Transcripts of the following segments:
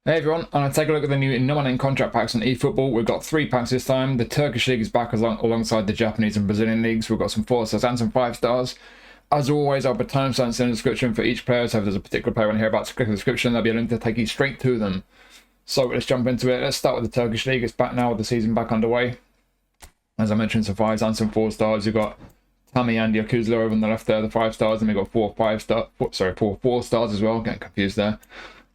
Hey everyone, I'm going to take a look at the new Nominating Contract packs on eFootball. We've got 3 packs this time. The Turkish League is back alongside the Japanese and Brazilian leagues. We've got some 4 stars and some 5 stars. As always, I'll put timestamps in the description for each player, so if there's a particular player on here about to click the description, there'll be a link to take you straight to them. So let's jump into it. Let's start with the Turkish League. It's back now with the season back underway. As I mentioned, some 5s and some 4 stars. You've got Tammy and Yokuşlu over on the left there, the 5 stars, and we've got 4 stars as well. Getting confused there.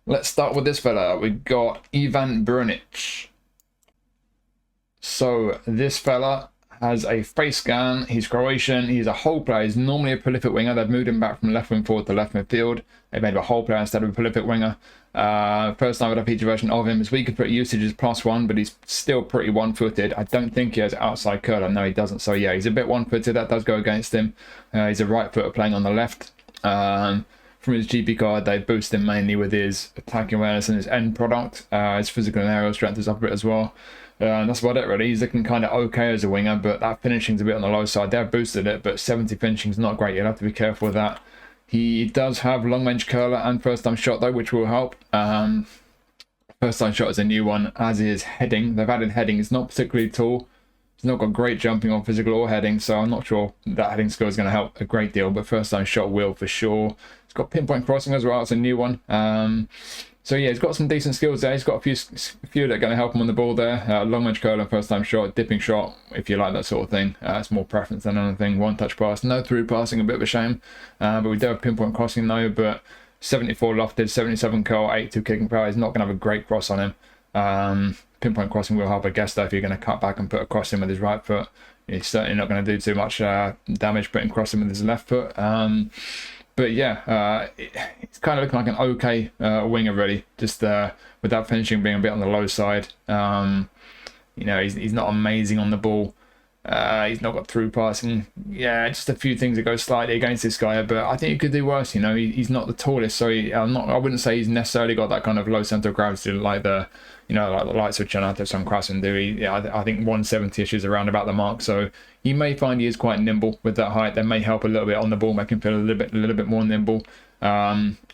Let's start with this fella. We got Brnić. So this fella has a face scan. He's Croatian. He's a whole player. He's normally a prolific winger. They've moved him back from left wing forward to left midfield. They made him a whole player instead of a prolific winger. First time with a feature version of him is we could put usage as +1, but he's still pretty one-footed. I don't think he has outside curler. No, he doesn't. So yeah, he's a bit one-footed. That does go against him. He's a right footer playing on the left. From his GP card, they boost him mainly with his attacking awareness and his end product. His physical and aerial strength is up a bit as well. And that's about it really. He's looking kind of okay as a winger, but that finishing's a bit on the low side. They've boosted it, but 70 finishing's not great. You'll have to be careful with that. He does have long range curler and first time shot though, which will help. First time shot is a new one, as is heading. They've added heading. It's not particularly tall. He's not got great jumping on physical or heading, so I'm not sure that heading skill is going to help a great deal, but first time shot will for sure. He's got pinpoint crossing as well. It's a new one. So yeah, he's got some decent skills there. He's got a few that are going to help him on the ball there. Long range curler, first time shot, dipping shot, if you like that sort of thing. It's more preference than anything. One touch pass, no through passing, a bit of a shame. But we do have pinpoint crossing though, but 74 lofted, 77 curl, 82 kicking power. He's not going to have a great cross on him. Pinpoint crossing will help, I guess, though, if you're going to cut back and put a cross in with his right foot. He's certainly not going to do too much damage putting crossing with his left foot. But yeah, it's kind of looking like an okay winger, really. Just without finishing being a bit on the low side. You know, he's not amazing on the ball. He's not got through passing. Yeah, just a few things that go slightly against this guy, but I think he could do worse. You know, he's not the tallest, so I wouldn't say he's necessarily got that kind of low center of gravity like the likes of Janderson and Krasen do. I think 170ish is around about the mark. So you may find he is quite nimble with that height. That may help a little bit on the ball, make him feel a little bit more nimble.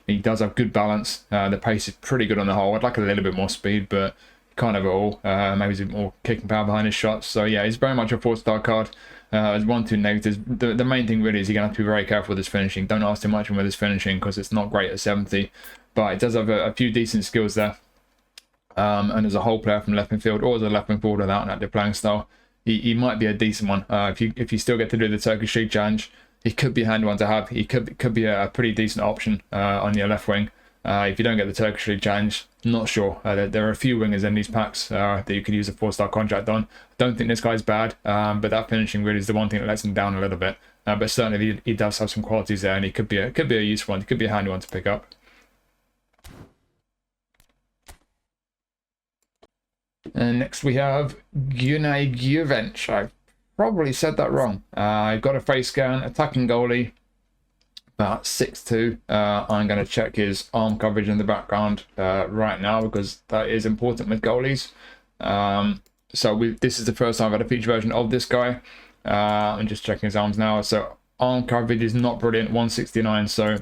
He does have good balance. The pace is pretty good on the whole. I'd like a little bit more speed, but kind of it all. Maybe he's a bit more kicking power behind his shots. So yeah, he's very much a 4-star card. There's 1-2 negatives. The main thing really is you're going to have to be very careful with his finishing. Don't ask too much with his finishing because it's not great at 70. But it does have a few decent skills there. And as a whole player from left midfield or as a left midfielder without an active playing style, he might be a decent one. If you still get to do the Turkish League challenge, he could be a handy one to have. He could be a pretty decent option on your left wing. If you don't get the Turkish League challenge, not sure. There are a few wingers in these packs that you could use a 4-star contract on. Don't think this guy's bad, but that finishing really is the one thing that lets him down a little bit. But certainly he does have some qualities there, and he could be a useful one. He could be a handy one to pick up. And next we have Günay Güvenç. I probably said that wrong. I've got a face scan, attacking goalie, about 6'2". I'm going to check his arm coverage in the background right now because that is important with goalies. This is the first time I've had a feature version of this guy. I'm just checking his arms now. So arm coverage is not brilliant, 169. So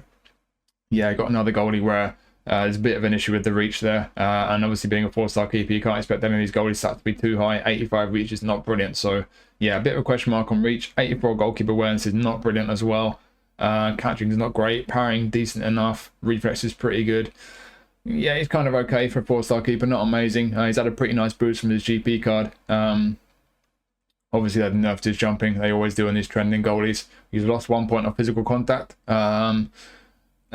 yeah, I got another goalie where there's a bit of an issue with the reach there, and obviously being a 4-star keeper, you can't expect any of these goalie stats to be too high. 85 reach is not brilliant, so yeah, a bit of a question mark on reach. 84 goalkeeper awareness is not brilliant as well. Catching is not great. Parrying decent enough. Reflex is pretty good. Yeah, he's kind of okay for a 4-star keeper, not amazing. He's had a pretty nice boost from his GP card. Obviously they've nerfed his jumping. They always do in these trending goalies. He's lost 1 point off physical contact.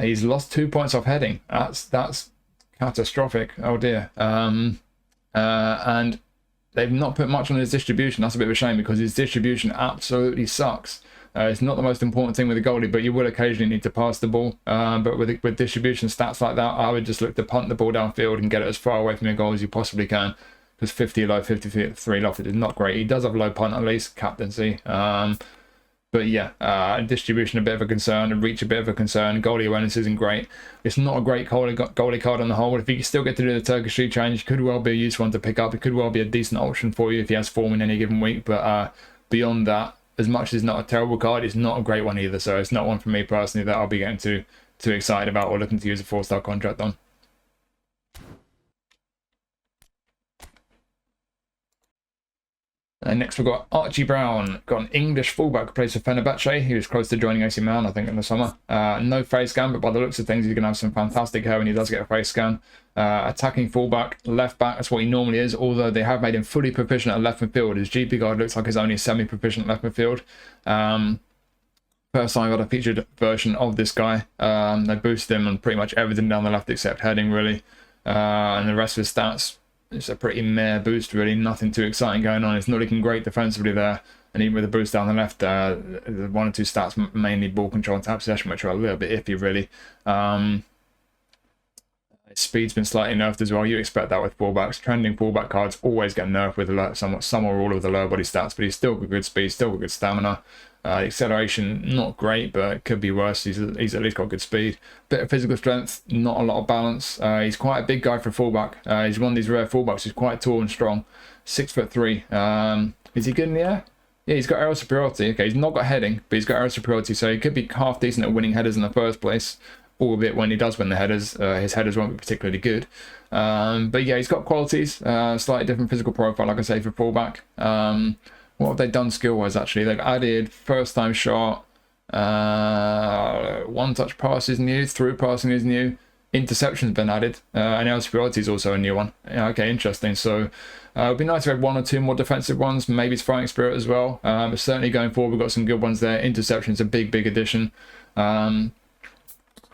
He's lost 2 points off heading. That's catastrophic. Oh dear. And they've not put much on his distribution. That's a bit of a shame because his distribution absolutely sucks. It's not the most important thing with a goalie, but you will occasionally need to pass the ball. But with distribution stats like that, I would just look to punt the ball downfield and get it as far away from your goal as you possibly can. Because 50 low, 53 lofted is not great. He does have low punt at least, captaincy. But yeah, distribution a bit of a concern, and reach a bit of a concern. Goalie awareness isn't great. It's not a great goalie card on the whole. If you still get to do the Turkish League challenge, it could well be a useful one to pick up. It could well be a decent option for you if he has form in any given week. But beyond that, as much as it's not a terrible card, it's not a great one either. So it's not one for me personally that I'll be getting too excited about or looking to use a 4-star contract on. And next we've got Archie Brown, got an English fullback who plays for Fenerbahce. He was close to joining AC Milan, I think, in the summer. No face scan, but by the looks of things, he's going to have some fantastic hair when he does get a face scan. Attacking fullback, left back, that's what he normally is, although they have made him fully proficient at left midfield. His GP guide looks like he's only semi-proficient left midfield. First time I've got a featured version of this guy. They boosted him on pretty much everything down the left except heading, really. And the rest of his stats, it's a pretty meh boost, really. Nothing too exciting going on. It's not looking great defensively there. And even with the boost down the left, the 1 or 2 stats, mainly ball control and tap possession, which are a little bit iffy, really. His speed's been slightly nerfed as well. You expect that with fullbacks. Trending fullback cards always get nerfed with some or all of the lower body stats, but he's still got good speed, still got good stamina. Acceleration, not great, but it could be worse. He's at least got good speed. Bit of physical strength, not a lot of balance. He's quite a big guy for a fullback. He's one of these rare fullbacks who's quite tall and strong. 6'3". Is he good in the air? Yeah, he's got aerial superiority. Okay, he's not got heading, but he's got aerial superiority, so he could be half decent at winning headers in the first place. Albeit when he does win the headers, his headers won't be particularly good. But yeah, he's got qualities. Slightly different physical profile, like I say, for fullback. What have they done skill-wise, actually? They've added first-time shot, one-touch pass is new, through passing is new, interception's been added, and aerial superiority is also a new one. Okay, interesting. So it would be nice to have 1 or 2 more defensive ones, maybe it's fighting spirit as well. But certainly going forward, we've got some good ones there. Interception's a big addition.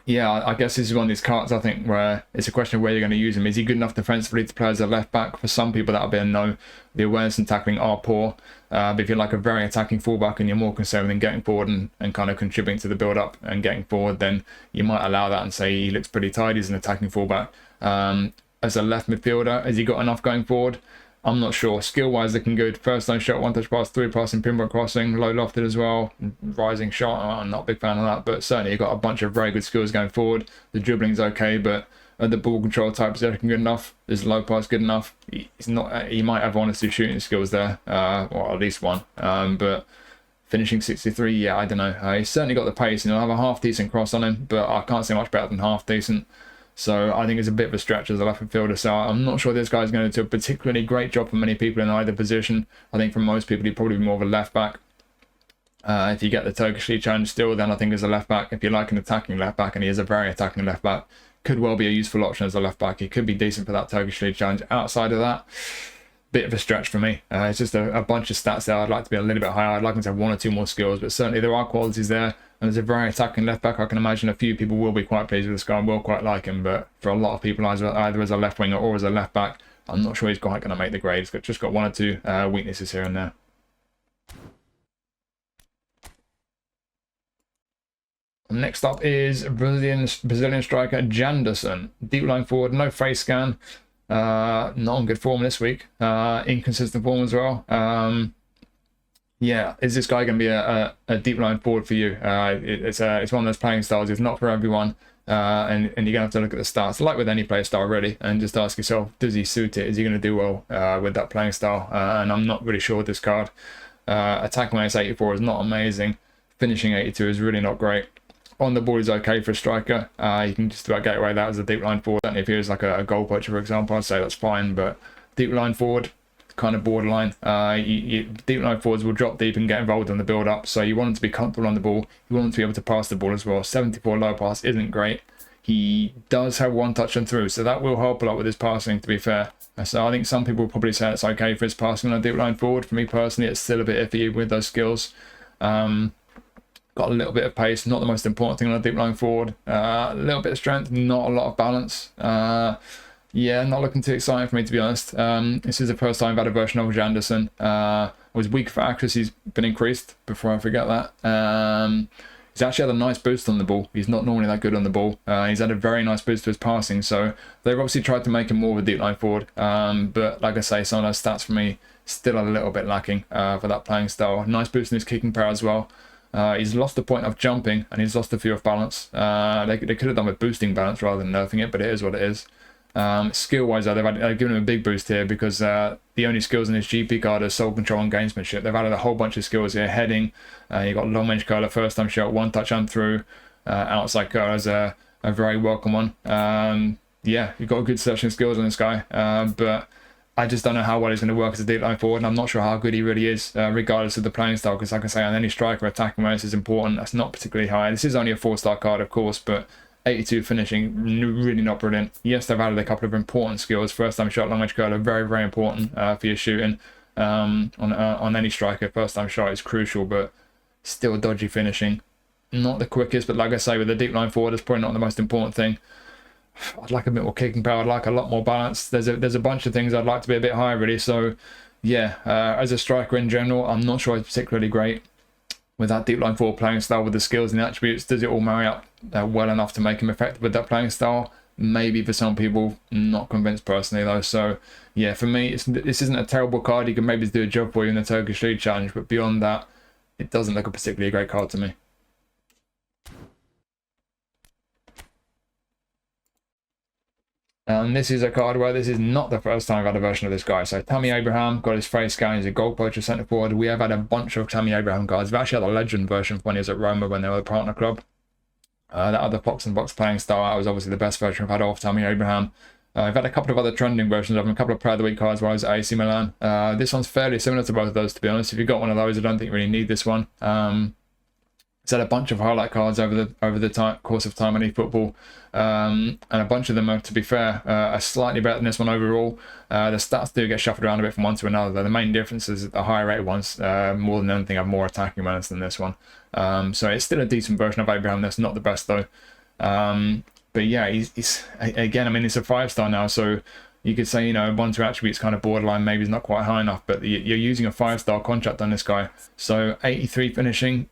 Yeah, I guess this is one of these cards, I think, where it's a question of where you're going to use him. Is he good enough defensively to play as a left back? For some people, that'll be a no. The awareness and tackling are poor. But if you're like a very attacking fullback and you're more concerned in getting forward and kind of contributing to the build-up and getting forward, then you might allow that and say he looks pretty tidy as an attacking fullback. As a left midfielder, has he got enough going forward? I'm not sure. Skill-wise, looking good. First line shot, one touch pass, 3 passing, pinpoint crossing, low lofted as well. Rising shot, I'm not a big fan of that, but certainly you've got a bunch of very good skills going forward. The dribbling's okay, but the ball control type possession good enough. Is low pass good enough? He's not. He might have 1 or 2 shooting skills there, or at least 1. But finishing 63, yeah, I don't know. He's certainly got the pace, and he'll have a half decent cross on him, but I can't say much better than half decent. So I think it's a bit of a stretch as a left midfielder. So I'm not sure this guy's going to do a particularly great job for many people in either position. I think for most people, he'd probably be more of a left back. If you get the Turkish League challenge still, then I think as a left back, if you like an attacking left back, and he is a very attacking left back, could well be a useful option as a left back. He could be decent for that Turkish League challenge. Outside of that, bit of a stretch for me. It's just a bunch of stats there. I'd like to be a little bit higher. I'd like him to have 1 or 2 more skills, but certainly there are qualities there. And as a very attacking left back, I can imagine a few people will be quite pleased with this guy and will quite like him. But for a lot of people, either as a left winger or as a left back, I'm not sure he's quite going to make the grade. He's just got 1 or 2 weaknesses here and there. Next up is Brazilian striker Janderson. Deep line forward, no face scan. Not on good form this week. Inconsistent form as well. Yeah, is this guy going to be a deep line forward for you? It's one of those playing styles. It's not for everyone, and you're going to have to look at the stats, like with any play style really, and just ask yourself, does he suit it? Is he going to do well with that playing style? And I'm not really sure with this card. Attacking when it's 84 is not amazing. Finishing 82 is really not great. On the ball is okay for a striker. You can just about get away with that as a deep line forward. Certainly if he was like a goal poacher, for example, I'd say that's fine, but deep line forward, kind of borderline. Deep line forwards will drop deep and get involved in the build up, so you want them to be comfortable on the ball. You want them to be able to pass the ball as well. 74 low pass isn't great. He does have 1 touch and through, so that will help a lot with his passing, to be fair. So I think some people will probably say it's okay for his passing on a deep line forward. For me personally, it's still a bit iffy with those skills. Got a little bit of pace, not the most important thing on a deep line forward. A little bit of strength, not a lot of balance. Yeah, not looking too exciting for me, to be honest. This is the first time I've had a version of Janderson. Was weak for accuracy, he's been increased, before I forget that. He's actually had a nice boost on the ball. He's not normally that good on the ball. He's had a very nice boost to his passing, so they've obviously tried to make him more of a deep line forward. But like I say, some of those stats for me still a little bit lacking for that playing style. Nice boost in his kicking power as well. He's lost the point of jumping, and he's lost the fear of balance. They could have done with boosting balance rather than nerfing it, but it is what it is. Skill-wise, though, they've given him a big boost here because the only skills in his GP card are soul control and gamesmanship. They've added a whole bunch of skills here. Heading, you've got long range curler, first time shot, 1 touch and through. Outside curler is a very welcome one. Yeah, you've got good selection skills on this guy, but I just don't know how well he's going to work as a deep line forward, and I'm not sure how good he really is, regardless of the playing style, because like I say, on any striker, attacking awareness is important. That's not particularly high. This is only a 4-star card, of course, but 82 finishing, really not brilliant. Yes, they've added a couple of important skills. First time shot, long range curler, very, very important for your shooting on any striker. First time shot is crucial, but still dodgy finishing. Not the quickest, but like I say, with the deep line forward, it's probably not the most important thing. I'd like a bit more kicking power. I'd like a lot more balance. There's a bunch of things I'd like to be a bit higher, really. So, yeah, as a striker in general, I'm not sure it's particularly great with that deep line forward playing style, with the skills and the attributes. Does it all marry up well enough to make him effective with that playing style? Maybe for some people, not convinced personally though. So, yeah, for me, this isn't a terrible card. You can maybe do a job for you in the Turkish League Challenge, but beyond that, it doesn't look a particularly great card to me. And this is a card where this is not the first time I've had a version of this guy. So Tammy Abraham got his face scan. He's a goal poacher centre forward. We have had a bunch of Tammy Abraham cards. We've actually had a legend version when he was at Roma when they were a partner club. That other box and box playing style, that was obviously the best version I've had of Tammy Abraham. I've had a couple of other trending versions of him, a couple of Player of the Week cards while I was at AC Milan. This one's fairly similar to both of those, to be honest. If you've got one of those, I don't think you really need this one. It's had a bunch of highlight cards over the course of time on eFootball, and a bunch of them, to be fair, are slightly better than this one overall. The stats do get shuffled around a bit from one to another, though. The main difference is that the higher rated ones, more than anything, have more attacking awareness than this one. So it's still a decent version of Abraham. That's not the best though. But yeah, he's again. I mean, it's a 5-star now, so you could say, you know, 1-2 attributes kind of borderline. Maybe it's not quite high enough, but you're using a 5-star contract on this guy. So 83 finishing.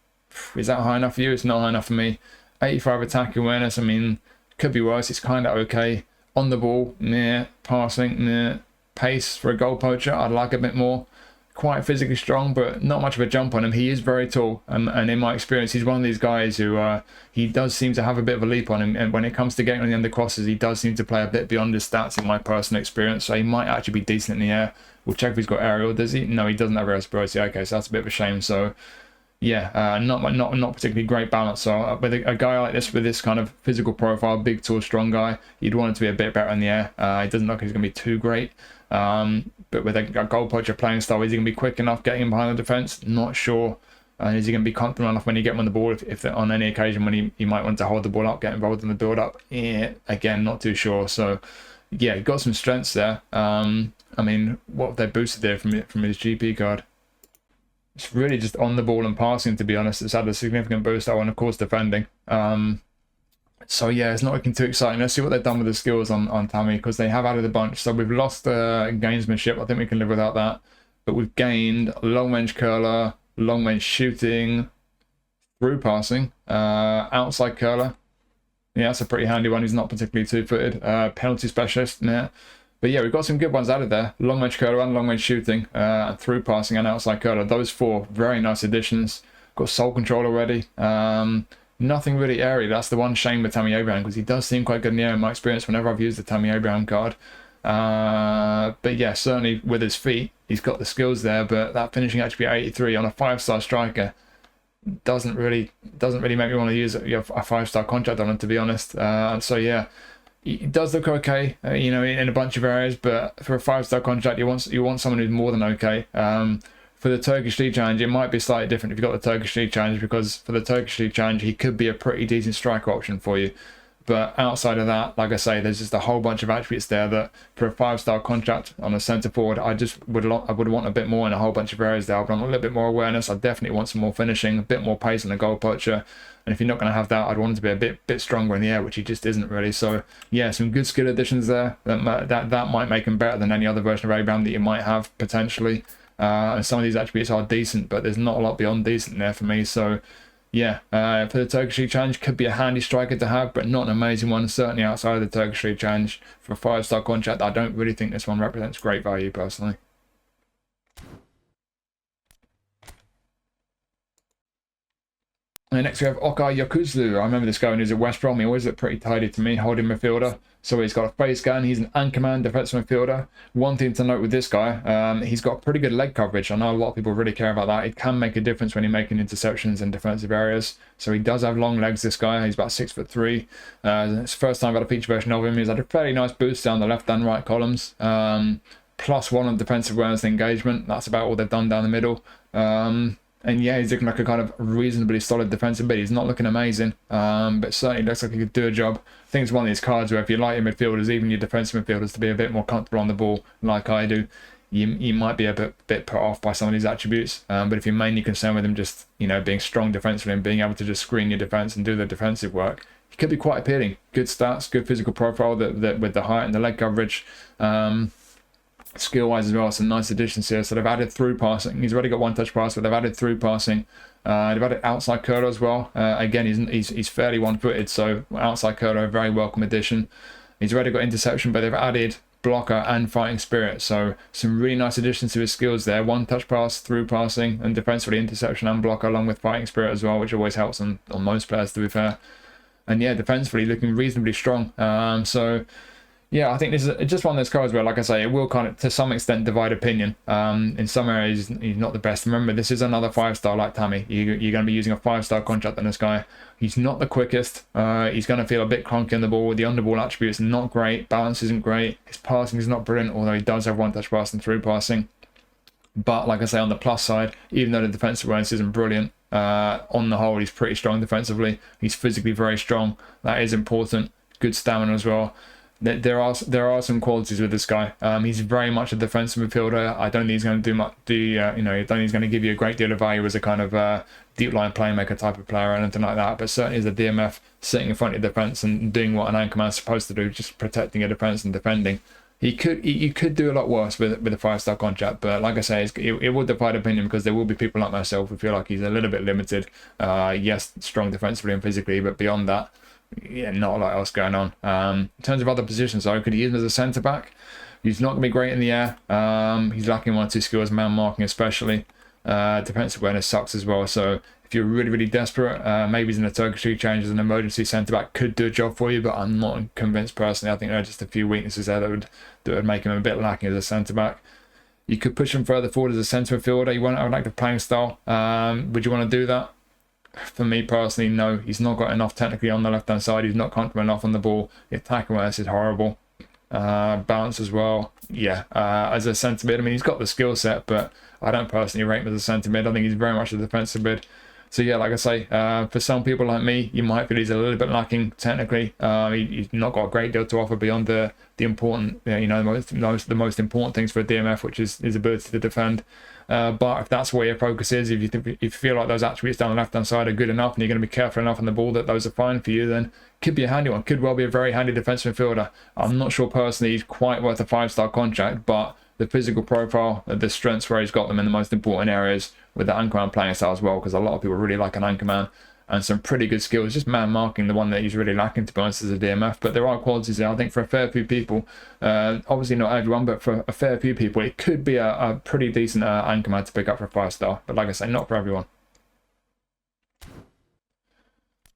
Is that high enough for you? It's not high enough for me. 85 attack awareness, I mean, could be worse. It's kind of okay. On the ball, near. Passing, near. Pace for a goal poacher, I'd like a bit more. Quite physically strong, but not much of a jump on him. He is very tall, and in my experience, he's one of these guys who he does seem to have a bit of a leap on him. And when it comes to getting on the end of crosses, he does seem to play a bit beyond his stats in my personal experience. So he might actually be decent in the air. We'll check if he's got aerial. Does he? No, he doesn't have aerial superiority. Okay, so that's a bit of a shame. So yeah, not particularly great balance. So with a guy like this, with this kind of physical profile, big, tall, strong guy, you'd want it to be a bit better in the air. It doesn't look like he's going to be too great. But with a goal poacher playing style, is he going to be quick enough getting him behind the defence? Not sure. Is he going to be confident enough when you get him on the ball? If on any occasion when he might want to hold the ball up, get involved in the build-up? Yeah, again, not too sure. So yeah, got some strengths there. I mean, what have they boosted there from his GP card? It's really just on the ball and passing, to be honest. It's had a significant boost, and of course defending. So yeah, it's not looking too exciting. Let's see what they've done with the skills on Tammy, because they have added a bunch. So we've lost gamesmanship. I think we can live without that. But we've gained long range curler, long range shooting, through passing, outside curler. Yeah, that's a pretty handy one. He's not particularly two-footed. Penalty specialist, yeah. But yeah, we've got some good ones added there. Long range curler and long range shooting, and through passing and outside curler. Those 4 very nice additions. Got soul control already. Nothing really airy. That's the one shame with Tammy Abraham, because he does seem quite good in the air in my experience whenever I've used the Tammy Abraham card. But yeah, certainly with his feet, he's got the skills there, but that finishing attribute 83 on a 5-star striker doesn't really make me want to use a 5-star contract on him, to be honest. So yeah, it does look okay, you know, in a bunch of areas, but for a 5-star contract, you want someone who's more than okay. For the Turkish League Challenge, it might be slightly different if you've got the Turkish League Challenge, because for the Turkish League Challenge, he could be a pretty decent striker option for you. But outside of that, like I say, there's just a whole bunch of attributes there that for a 5-star contract on a centre forward, I would want a bit more in a whole bunch of areas there. I want a little bit more awareness. I definitely want some more finishing, a bit more pace on the goal poacher. And if you're not going to have that, I'd want him to be a bit stronger in the air, which he just isn't really. So yeah, some good skill additions there. That might make him better than any other version of Abraham that you might have potentially. And some of these attributes are decent, but there's not a lot beyond decent there for me. So yeah, for the Turkish League Challenge, could be a handy striker to have, but not an amazing one. Certainly outside of the Turkish League Challenge, for a 5-star contract, I don't really think this one represents great value personally. And next we have Okay Yokuşlu. I remember this guy when he was at West Brom. He always looked pretty tidy to me, holding midfielder. So he's got a face gun. He's an anchorman defensive midfielder. One thing to note with this guy, he's got pretty good leg coverage. I know a lot of people really care about that. It can make a difference when you're making interceptions in defensive areas. So he does have long legs, this guy. He's about 6'3". It's the first time I've had a feature version of him. He's had a fairly nice boost down the left and right columns. +1 on defensive awareness and engagement. That's about all they've done down the middle. And yeah, he's looking like a kind of reasonably solid defensive mid. He's not looking amazing, but certainly looks like he could do a job. I think it's one of these cards where if you like your midfielders, even your defensive midfielders, to be a bit more comfortable on the ball, like I do, you might be a bit put off by some of these attributes. But if you're mainly concerned with him just, being strong defensively and being able to just screen your defense and do the defensive work, he could be quite appealing. Good stats, good physical profile that with the height and the leg coverage. Skill-wise as well, some nice additions here. So they've added through passing. He's already got one-touch pass, but they've added through passing. They've added outside curler as well. Again, he's fairly one-footed, so outside curler, a very welcome addition. He's already got interception, but they've added blocker and fighting spirit. So some really nice additions to his skills there. One-touch pass, through passing, and defensively interception and blocker, along with fighting spirit as well, which always helps on most players, to be fair. And yeah, defensively looking reasonably strong. Yeah, I think this is just one of those cards where, like I say, it will kind of, to some extent, divide opinion. In some areas, he's not the best. Remember, this is another 5-star like Tammy. You're going to be using a 5-star contract on this guy. He's not the quickest. He's going to feel a bit clunky on the ball. The underball attributes are not great. Balance isn't great. His passing is not brilliant, although he does have one-touch pass and through passing. But, like I say, on the plus side, even though the defensive awareness isn't brilliant, on the whole, he's pretty strong defensively. He's physically very strong. That is important. Good stamina as well. There are some qualities with this guy. He's very much a defensive midfielder. I don't think he's going to do much. I don't think he's going to give you a great deal of value as a kind of deep line playmaker type of player or anything like that. But certainly as a DMF, sitting in front of your defense and doing what an anchorman's supposed to do, just protecting your defense and defending. You could do a lot worse with a 5-star contract. But like I say, it will divide opinion because there will be people like myself who feel like he's a little bit limited. Yes, strong defensively and physically, but beyond that, yeah, not a lot else going on. In terms of other positions, though, could he use him as a centre back? He's not going to be great in the air. He's lacking 1 or 2 skills, man marking especially. Defensive awareness sucks as well. So if you're really, really desperate, maybe he's in the Turkish League change as an emergency centre back could do a job for you, but I'm not convinced personally. I think there are just a few weaknesses there that would make him a bit lacking as a centre back. You could push him further forward as a centre midfielder. You want an active playing style. Would you want to do that? For me personally, no. He's not got enough technically on the left-hand side. He's not comfortable enough on the ball. The attack awareness is horrible. Balance as well. Yeah, as a centre mid, I mean, he's got the skill set, but I don't personally rate him as a centre mid. I think he's very much a defensive mid. So yeah, like I say, for some people like me, you might feel he's a little bit lacking technically. He's not got a great deal to offer beyond the important, the most important things for a DMF, which is his ability to defend. But if that's where your focus is, if you feel like those attributes down the left-hand side are good enough and you're going to be careful enough on the ball that those are fine for you, then could be a handy one. Could well be a very handy defensive midfielder. I'm not sure personally he's quite worth a 5-star contract, but the physical profile, the strengths where he's got them in the most important areas with the anchorman playing style as well, because a lot of people really like an anchorman, and some pretty good skills. Just man marking, the one that he's really lacking, to be honest, as a DMF. But there are qualities there. I think for a fair few people, obviously not everyone, but for a fair few people, it could be a pretty decent anchorman to pick up for a 5-star. But like I say, not for everyone.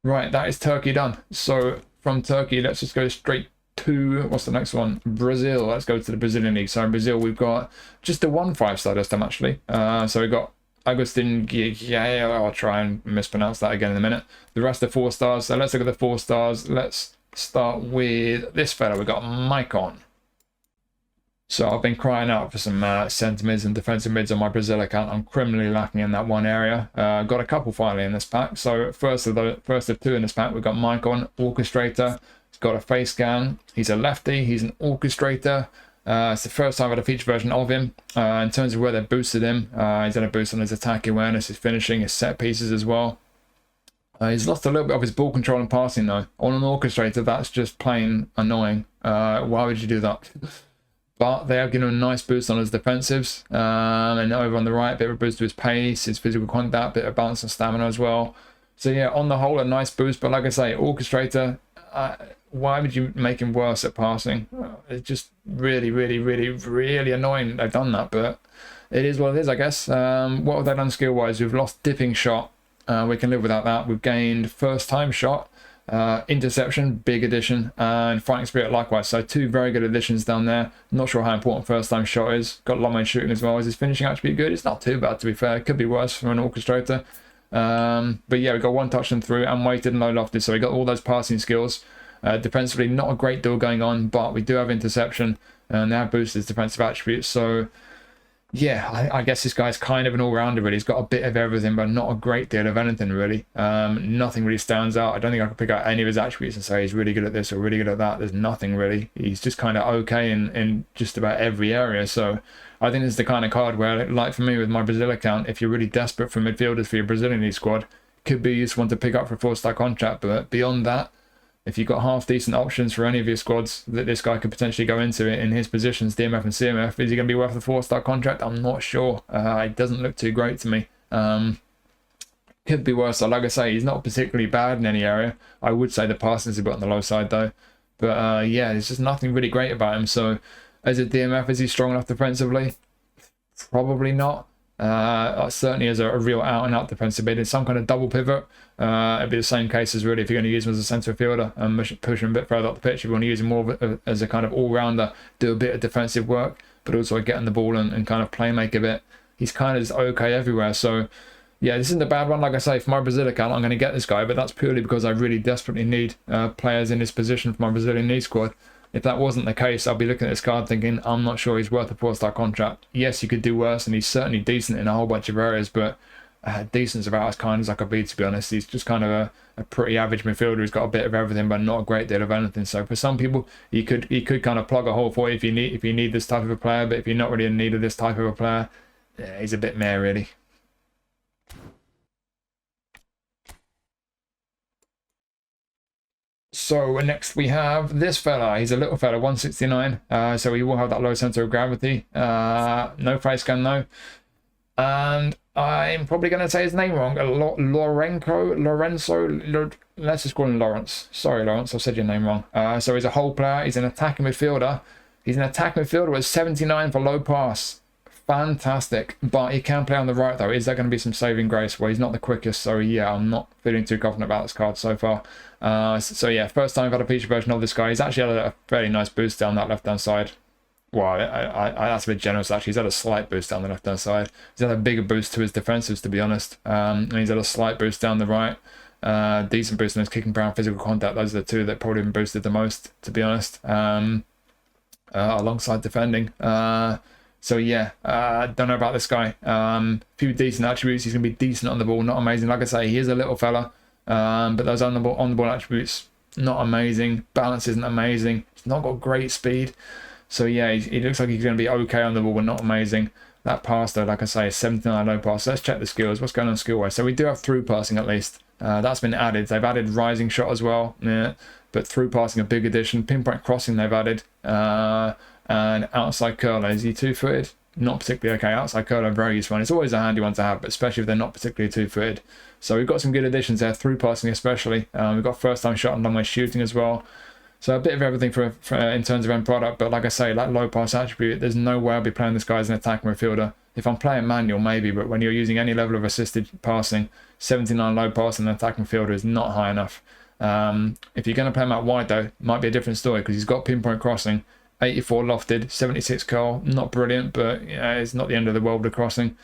Right, that is Turkey done. So from Turkey, let's just go straight to, what's the next one? Brazil. Let's go to the Brazilian League. So in Brazil, we've got just the one 5-star this time, actually. So we've got Agustín Giay. I'll try and mispronounce that again in a minute. The rest are 4 stars. So let's look at the 4 stars. Let's start with this fella. We've got Maycon. So I've been crying out for some centre mids and defensive mids on my Brazil account. I'm criminally lacking in that one area. Got a couple finally in this pack. So first of 2 in this pack, we've got Maycon, orchestrator. He's got a face scan. He's a lefty. He's an orchestrator. It's the first time I've had a feature version of him. In terms of where they boosted him, he's had a boost on his attack awareness, his finishing, his set pieces as well. He's lost a little bit of his ball control and passing though. On an orchestrator, that's just plain annoying. Why would you do that? But they have given him a nice boost on his defensives. And over on the right, a bit of a boost to his pace, his physical contact, a bit of balance and stamina as well. So yeah, on the whole, a nice boost. But like I say, orchestrator, why would you make him worse at passing? It's just really, really, really, really annoying that they've done that. But it is what it is, I guess. What have they done skill-wise? We've lost dipping shot. We can live without that. We've gained first-time shot. Interception, big addition, and fighting spirit likewise. So 2 very good additions down there. Not sure how important first time shot is. Got long range shooting as well. Is his finishing actually good? It's not too bad, to be fair. It could be worse from an orchestrator. But yeah, we got 1 touch and through and weighted and low lofted. So we got all those passing skills. Defensively, not a great deal going on, but we do have interception. and they have boosted his defensive attributes. So yeah, I guess this guy's kind of an all-rounder, really. He's got a bit of everything, but not a great deal of anything, really. Nothing really stands out. I don't think I can pick out any of his attributes and say he's really good at this or really good at that. There's nothing, really. He's just kind of okay in just about every area. So I think this is the kind of card where, like for me with my Brazil account, if you're really desperate for midfielders for your Brazilian League squad, it could be a useful one to pick up for a 4-star contract. But beyond that, if you've got half-decent options for any of your squads that this guy could potentially go into in his positions, DMF and CMF, is he going to be worth a 4-star contract? I'm not sure. It doesn't look too great to me. Could be worse. So like I say, he's not particularly bad in any area. I would say the passing is a bit on the low side, though. But yeah, there's just nothing really great about him. So as a DMF, is he strong enough defensively? Probably not. Certainly as a real out-and-out defensive mid, in some kind of double pivot, it'd be the same case as really if you're going to use him as a centre fielder and push him a bit further up the pitch. If you want to use him more as a kind of all-rounder, do a bit of defensive work, but also getting the ball and kind of playmaker a bit. He's kind of just okay everywhere. So yeah, this isn't a bad one. Like I say, for my Brazil account, I'm going to get this guy, but that's purely because I really desperately need players in this position for my Brazilian League squad. If that wasn't the case, I'll be looking at this card thinking, I'm not sure he's worth a 4-star contract. Yes, you could do worse, and he's certainly decent in a whole bunch of areas, but decent's about as kind as I could be, to be honest. He's just kind of a pretty average midfielder who's got a bit of everything, but not a great deal of anything. So for some people, he could kind of plug a hole for you if you need this type of a player, but if you're not really in need of this type of a player, yeah, he's a bit meh, really. So next we have this fella. He's a little fella, 169. So he will have that low center of gravity. No face scan though. And I'm probably going to say his name wrong. Lourenço. Let's just call him Lawrence. Sorry, Lawrence, I said your name wrong. So he's a whole player. He's an attacking midfielder. He's an attacking midfielder with 79 for low pass. Fantastic, but he can play on the right though. Is there going to be some saving grace? Well, he's not the quickest, so yeah, I'm not feeling too confident about this card so far. So yeah, first time I've had a feature version of this guy. He's actually had a fairly nice boost down that left-hand side. Well, that's a bit generous actually. He's had a slight boost down the left-hand side. He's had a bigger boost to his defensives, to be honest. And he's had a slight boost down the right. Decent boost in his kicking power and physical contact. Those are the two that probably been boosted the most, to be honest. Alongside defending. So yeah, don't know about this guy. Few decent attributes. He's going to be decent on the ball, not amazing. Like I say, he is a little fella, but those on the ball attributes, not amazing. Balance isn't amazing. He's not got great speed. So yeah, he looks like he's going to be okay on the ball, but not amazing. That pass though, like I say, is 79 low pass. So let's check the skills. What's going on skill-wise? So we do have through passing at least. That's been added. They've added rising shot as well. Yeah, but through passing a big addition. Pinpoint crossing they've added. And outside curler, is he 2-footed? Not particularly okay. Outside curler, very useful. And it's always a handy one to have, but especially if they're not particularly 2-footed. So we've got some good additions there, through passing especially. We've got first time shot and long way shooting as well. So a bit of everything for in terms of end product. But like I say, that low pass attribute, there's no way I'll be playing this guy as an attacking midfielder. If I'm playing manual, maybe, but when you're using any level of assisted passing, 79 low pass and an attacking midfielder is not high enough. If you're going to play him out wide though, it might be a different story because he's got pinpoint crossing. 84 lofted, 76 curl, not brilliant, but yeah, it's not the end of the world with crossing.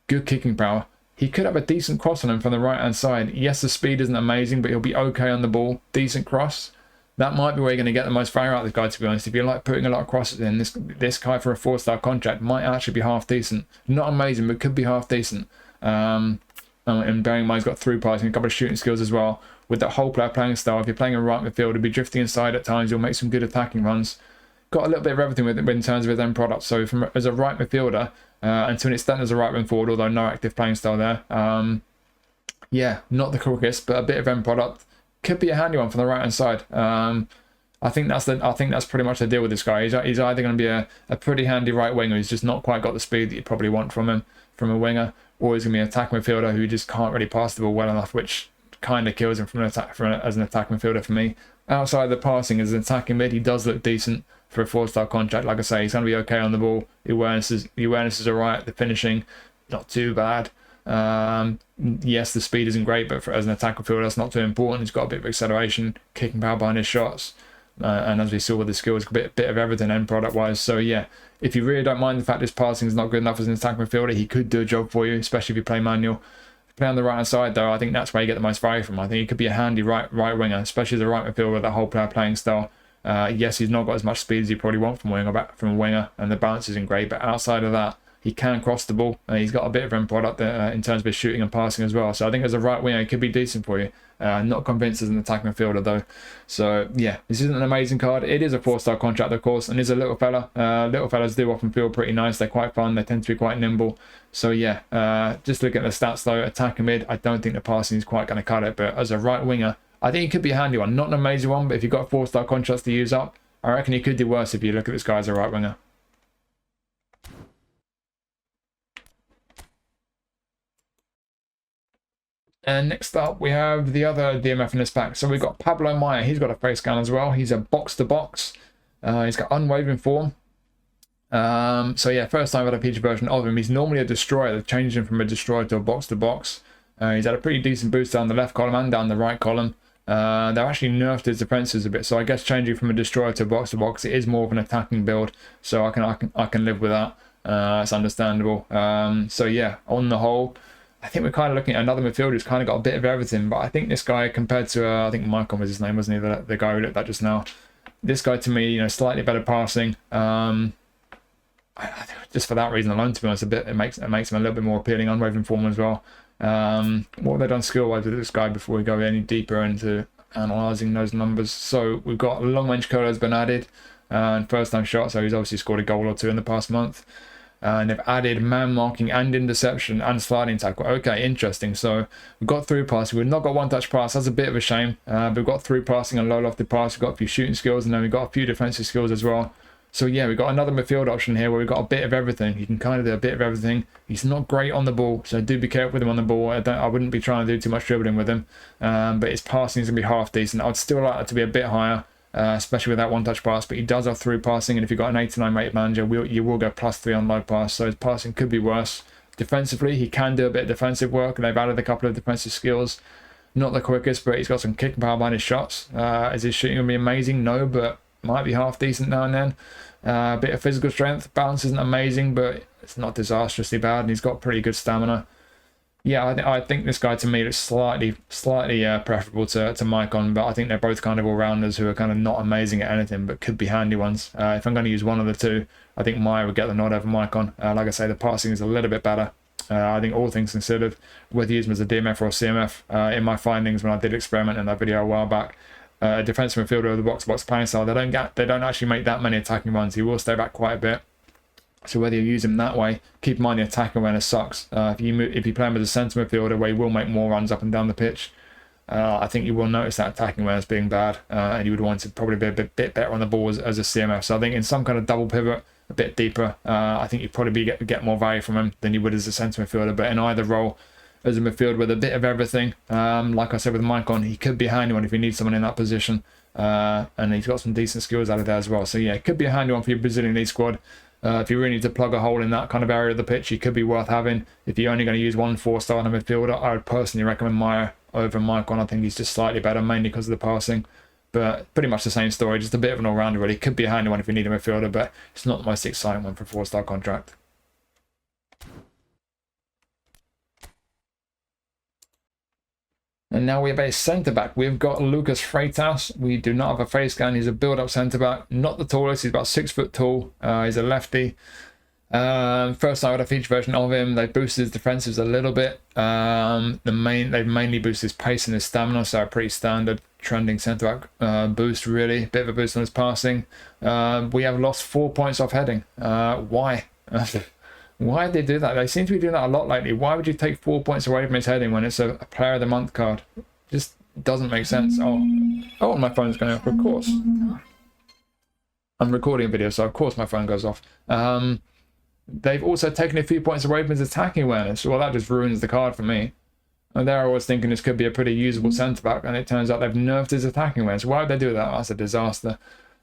Good kicking power. He could have a decent cross on him from the right hand side. Yes, the speed isn't amazing, but he'll be okay on the ball. Decent cross. That might be where you're going to get the most value out of this guy, to be honest. If you like putting a lot of crosses in, this guy for a 4-star contract might actually be half decent. Not amazing, but could be half decent. And bearing in mind, he's got through passing, a couple of shooting skills as well. With that whole player playing style, if you're playing a right midfield, he'll be drifting inside at times. He'll make some good attacking runs. Got a little bit of everything with it in terms of his end product. So as a right midfielder, and to an extent as a right wing forward, although no active playing style there. Yeah, not the quickest, but a bit of end product. Could be a handy one from the right hand side. I think that's pretty much the deal with this guy. He's either going to be a pretty handy right winger who's just not quite got the speed that you probably want from a winger, or he's going to be an attacking midfielder who just can't really pass the ball well enough, which kind of kills him as an attacking midfielder for me. Outside the passing, as an attacking mid, he does look decent for a 4-star contract. Like I say, he's going to be okay on the ball. The awareness is alright. The finishing, not too bad. Yes, the speed isn't great, but as an attacking midfielder, that's not too important. He's got a bit of acceleration, kicking power behind his shots, and as we saw with the skills, a bit of everything end product wise. So yeah, if you really don't mind the fact his passing is not good enough as an attacking midfielder, he could do a job for you, especially if you play manual. Play on the right hand side though, I think that's where you get the most value from. I think he could be a handy right winger, especially as a right midfielder with that whole player playing style. Yes, he's not got as much speed as you probably want from a winger, and the balance isn't great, but outside of that, he can cross the ball. He's got a bit of end product in terms of his shooting and passing as well. So I think as a right winger, he could be decent for you. Not convinced as an attacking midfielder though. So yeah, this isn't an amazing card. It is a 4-star contract, of course, and is a little fella. Little fellas do often feel pretty nice. They're quite fun. They tend to be quite nimble. So yeah, just looking at the stats though, attacking mid, I don't think the passing is quite going to cut it. But as a right winger, I think he could be a handy one. Not an amazing one, but if you've got 4-star contracts to use up, I reckon he could do worse if you look at this guy as a right winger. And next up, we have the other DMF in this pack. So we've got Pablo Maia. He's got a face scan as well. He's a box-to-box. He's got unwavering form. So yeah, first time I've had a feature version of him. He's normally a destroyer. They've changed him from a destroyer to a box-to-box. He's had a pretty decent boost down the left column and down the right column. They've actually nerfed his defenses a bit. So I guess changing from a destroyer to a box-to-box, it is more of an attacking build. So I can live with that. It's understandable. So yeah, on the whole, I think we're kind of looking at another midfielder who's kind of got a bit of everything, but I think this guy compared to, I think Maycon was his name, wasn't he? The guy we looked at just now. This guy to me, you know, slightly better passing. Just for that reason alone, to be honest, it makes him a little bit more appealing. Unwavering form as well. What have they done skill-wise with this guy before we go any deeper into analysing those numbers? So we've got long range curler has been added, and first time shot, so he's obviously scored a goal or two in the past month. And they've added man marking and interception and sliding tackle. Okay, interesting. So we've got through passing. We've not got one touch pass. That's a bit of a shame. But we've got through passing and low lofted pass. We've got a few shooting skills, and then we've got a few defensive skills as well. So yeah, we've got another midfield option here where we've got a bit of everything. You can kind of do a bit of everything. He's not great on the ball, so do be careful with him on the ball. I wouldn't be trying to do too much dribbling with him. But his passing is going to be half decent. I'd still like it to be a bit higher. Especially with that one touch pass, but he does have through passing, and if you've got an 89 rated manager, you will go +3 on low pass, so his passing could be worse. Defensively, he can do a bit of defensive work, and they've added a couple of defensive skills. Not the quickest, but he's got some kicking power behind his shots. Is his shooting going to be amazing? No, but might be half decent now and then. A bit of physical strength. Balance isn't amazing, but it's not disastrously bad, and he's got pretty good stamina. Yeah, I think this guy to me looks slightly preferable to Maycon, but I think they're both kind of all-rounders who are kind of not amazing at anything, but could be handy ones. If I'm going to use one of the two, I think Maia would get the nod over Maycon. Like I say, the passing is a little bit better. I think all things considered, whether you use him as a DMF or a CMF, in my findings when I did experiment in that video a while back, a defensive midfielder with the box-to-box playing style, they don't actually make that many attacking runs. He will stay back quite a bit. So whether you use him that way, keep in mind the attack awareness sucks. If you play him as a centre midfielder where he will make more runs up and down the pitch, I think you will notice that attacking awareness being bad, and you would want to probably be a bit better on the ball as a CMF. So I think in some kind of double pivot, a bit deeper, I think you'd probably get more value from him than you would as a centre midfielder. But in either role, as a midfielder with a bit of everything, like I said with Maycon, he could be a handy one if you need someone in that position, and he's got some decent skills out of there as well. So yeah, it could be a handy one for your Brazilian League squad. If you really need to plug a hole in that kind of area of the pitch, he could be worth having. If you're only going to use one 4-star on a midfielder, I would personally recommend Maia over Maycon. I think he's just slightly better, mainly because of the passing. But pretty much the same story, just a bit of an all-rounder really. Could be a handy one if you need a midfielder, but it's not the most exciting one for a 4-star contract. And now we have a centre-back. We've got Lucas Freitas. We do not have a face scan. He's a build-up centre-back. Not the tallest. He's about 6 foot tall. He's a lefty. First time I had a feature version of him. They boosted his defensives a little bit. They've mainly boosted his pace and his stamina, so a pretty standard trending centre-back boost, really. Bit of a boost on his passing. We have lost 4 points off heading. Why? Why did they do that? They seem to be doing that a lot lately. Why would you take 4 points away from his heading when it's a player of the month card? Just doesn't make sense. Oh, my phone's going off, of course. I'm recording a video, so of course my phone goes off. They've also taken a few points away from his attacking awareness. Well, that just ruins the card for me. And there I was thinking this could be a pretty usable centre-back, and it turns out they've nerfed his attacking awareness. Why would they do that? That's a disaster.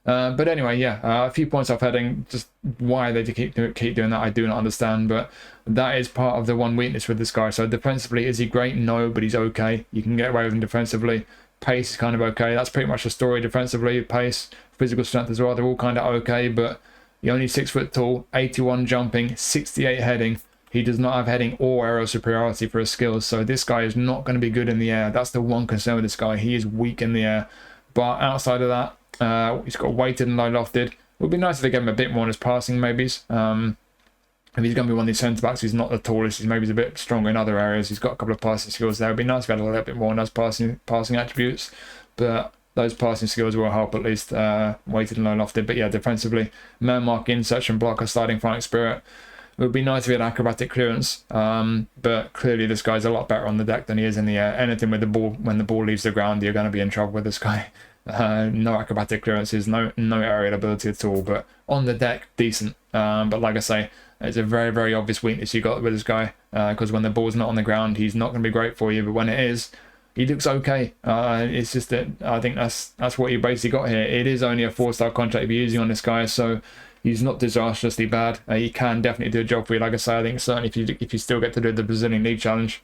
But anyway, yeah, a few points off heading. Just why they keep doing that, I do not understand. But that is part of the one weakness with this guy. So defensively, is he great? No, but he's okay. You can get away with him defensively. Pace is kind of okay. That's pretty much the story defensively. Pace, physical strength as well. They're all kind of okay, but you're only 6 foot tall, 81 jumping, 68 heading. He does not have heading or aerial superiority for his skills. So this guy is not going to be good in the air. That's the one concern with this guy. He is weak in the air. But outside of that, He's got weighted and low lofted. It would be nice if they gave him a bit more on his passing, maybe. If he's going to be one of these centre-backs, he's not the tallest, he's a bit stronger in other areas. He's got a couple of passing skills there. It would be nice if he had a little bit more on those passing attributes. But those passing skills will help at least, weighted and low lofted. But yeah, defensively, man marking, search and block, a sliding fighting spirit. It would be nice if he had acrobatic clearance, but clearly this guy's a lot better on the deck than he is in the air. Anything with the ball, when the ball leaves the ground, you're going to be in trouble with this guy. No acrobatic clearances, no aerial ability at all, but on the deck, decent. But like I say, it's a very, very obvious weakness you got with this guy, because when the ball's not on the ground, he's not going to be great for you, but when it is, he looks okay. It's just that I think that's what you basically got here. It is only a 4-star contract you're using on this guy, so he's not disastrously bad. He can definitely do a job for you. Like I say, I think certainly if you still get to do the Brazilian League Challenge,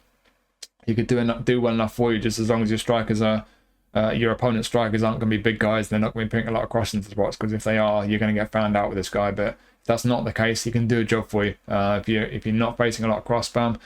he could do well enough for you, just as long as your strikers are your opponent's strikers aren't going to be big guys. They're not going to be putting a lot of crossing into spots, because if they are, you're going to get found out with this guy. But if that's not the case, he can do a job for you. If you're not facing a lot of cross spam,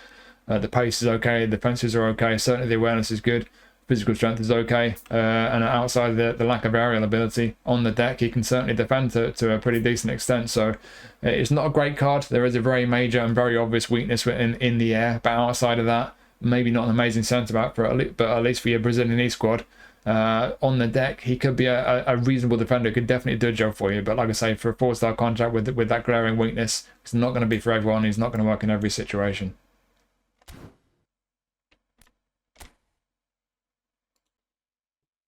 the pace is okay, the defenses are okay, certainly the awareness is good, physical strength is okay, and outside the lack of aerial ability on the deck, he can certainly defend to a pretty decent extent. So it's not a great card. There is a very major and very obvious weakness in the air, but outside of that, maybe not an amazing centre back, but at least for your Brazilian E squad, on the deck, he could be a reasonable defender, could definitely do a job for you. But like I say, for a 4-star contract with that glaring weakness, it's not going to be for everyone. He's not going to work in every situation.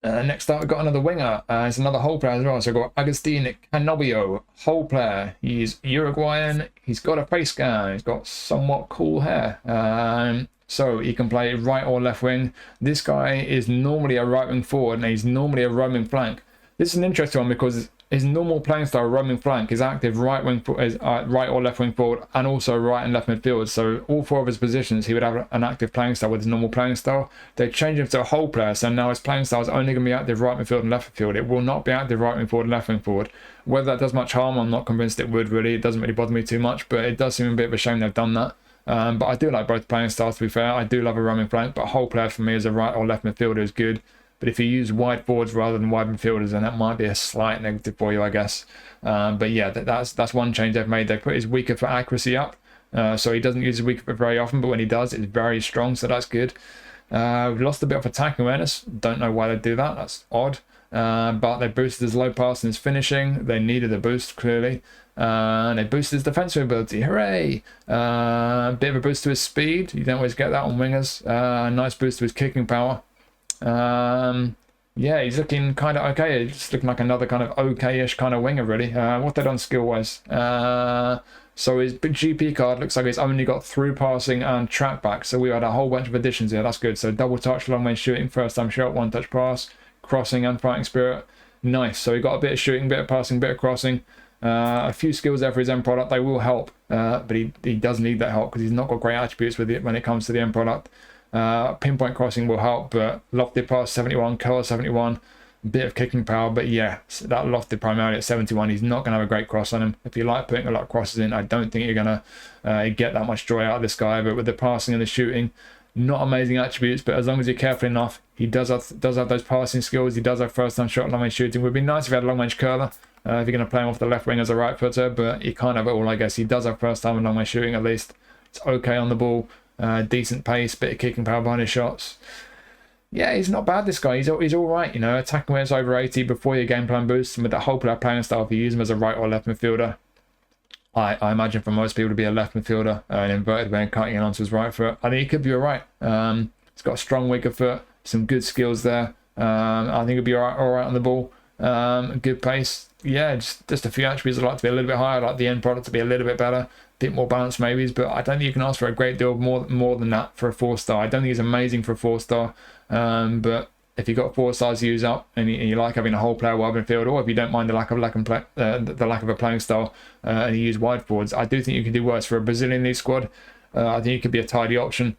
Next up, we've got another winger. It's another whole player as well. So we've got Agustín Canobbio, whole player. He's Uruguayan. He's got a face scan. He's got somewhat cool hair. So he can play right or left wing. This guy is normally a right wing forward, and he's normally a roaming flank. This is an interesting one because his normal playing style, roaming flank, is active right or left wing forward, and also right and left midfield. So all 4 of his positions, he would have an active playing style with his normal playing style. They changed him to a whole player, so now his playing style is only going to be active right midfield and left midfield. It will not be active right wing forward and left wing forward. Whether that does much harm, I'm not convinced it would really. It doesn't really bother me too much, but it does seem a bit of a shame they've done that. But I do like both playing styles, to be fair. I do love a roaming flank, but a whole player for me as a right or left midfielder is good. But if you use wide forwards rather than wide midfielders, then that might be a slight negative for you, I guess. But yeah, that's one change they've made. They put his weaker foot accuracy up, so he doesn't use his weaker foot very often, but when he does, it's very strong, so that's good. We've lost a bit of attacking awareness. Don't know why they do that. That's odd. But they boosted his low pass and his finishing. They needed a boost, clearly. And they boosted his defensive ability. Hooray! Bit of a boost to his speed. You don't always get that on wingers. Nice boost to his kicking power. Yeah, he's looking kind of okay. He's looking like another kind of okay-ish kind of winger, really. What they done skill-wise? So his GP card looks like it's only got through passing and track back. So we had a whole bunch of additions here. That's good. So double touch, long range shooting, first time shot, one touch pass, crossing and fighting spirit. Nice. So he got a bit of shooting, bit of passing, bit of crossing. A few skills there for his end product. They will help, but he does need that help because he's not got great attributes with it when it comes to the end product. Pinpoint crossing will help, but lofted pass 71, curl 71, bit of kicking power. But yeah, that lofted primarily at 71, he's not going to have a great cross on him. If you like putting a lot of crosses in, I don't think you're going to get that much joy out of this guy. But with the passing and the shooting, not amazing attributes, but as long as you're careful enough, he does have those passing skills. He does have first time shot, long range shooting. Would be nice if he had a long range curler. If you're going to play him off the left wing as a right footer, but he can't have it all, I guess. He does have first time and long range shooting at least. It's okay on the ball. Decent pace, bit of kicking power behind his shots. Yeah, he's not bad, this guy. He's all right, you know. Attacking when it's over 80 before your game plan boosts, and with that whole player playing style, if you use him as a right or left midfielder, I imagine for most people to be a left midfielder, an inverted way and cutting in onto his right foot. I think he could be all right. He's got a strong weaker foot, some good skills there. I think he'll be all right on the ball. Good pace. Yeah, just a few attributes I'd like to be a little bit higher. I'd like the end product to be a little bit better, a bit more balanced maybe, but I don't think you can ask for a great deal more than that for a 4-star. I don't think he's amazing for a 4-star, but if you've got 4 stars to use up and you like having a whole player wide midfield, or if you don't mind the lack of a playing style and you use wide forwards, I do think you can do worse for a Brazilian league squad. I think it could be a tidy option.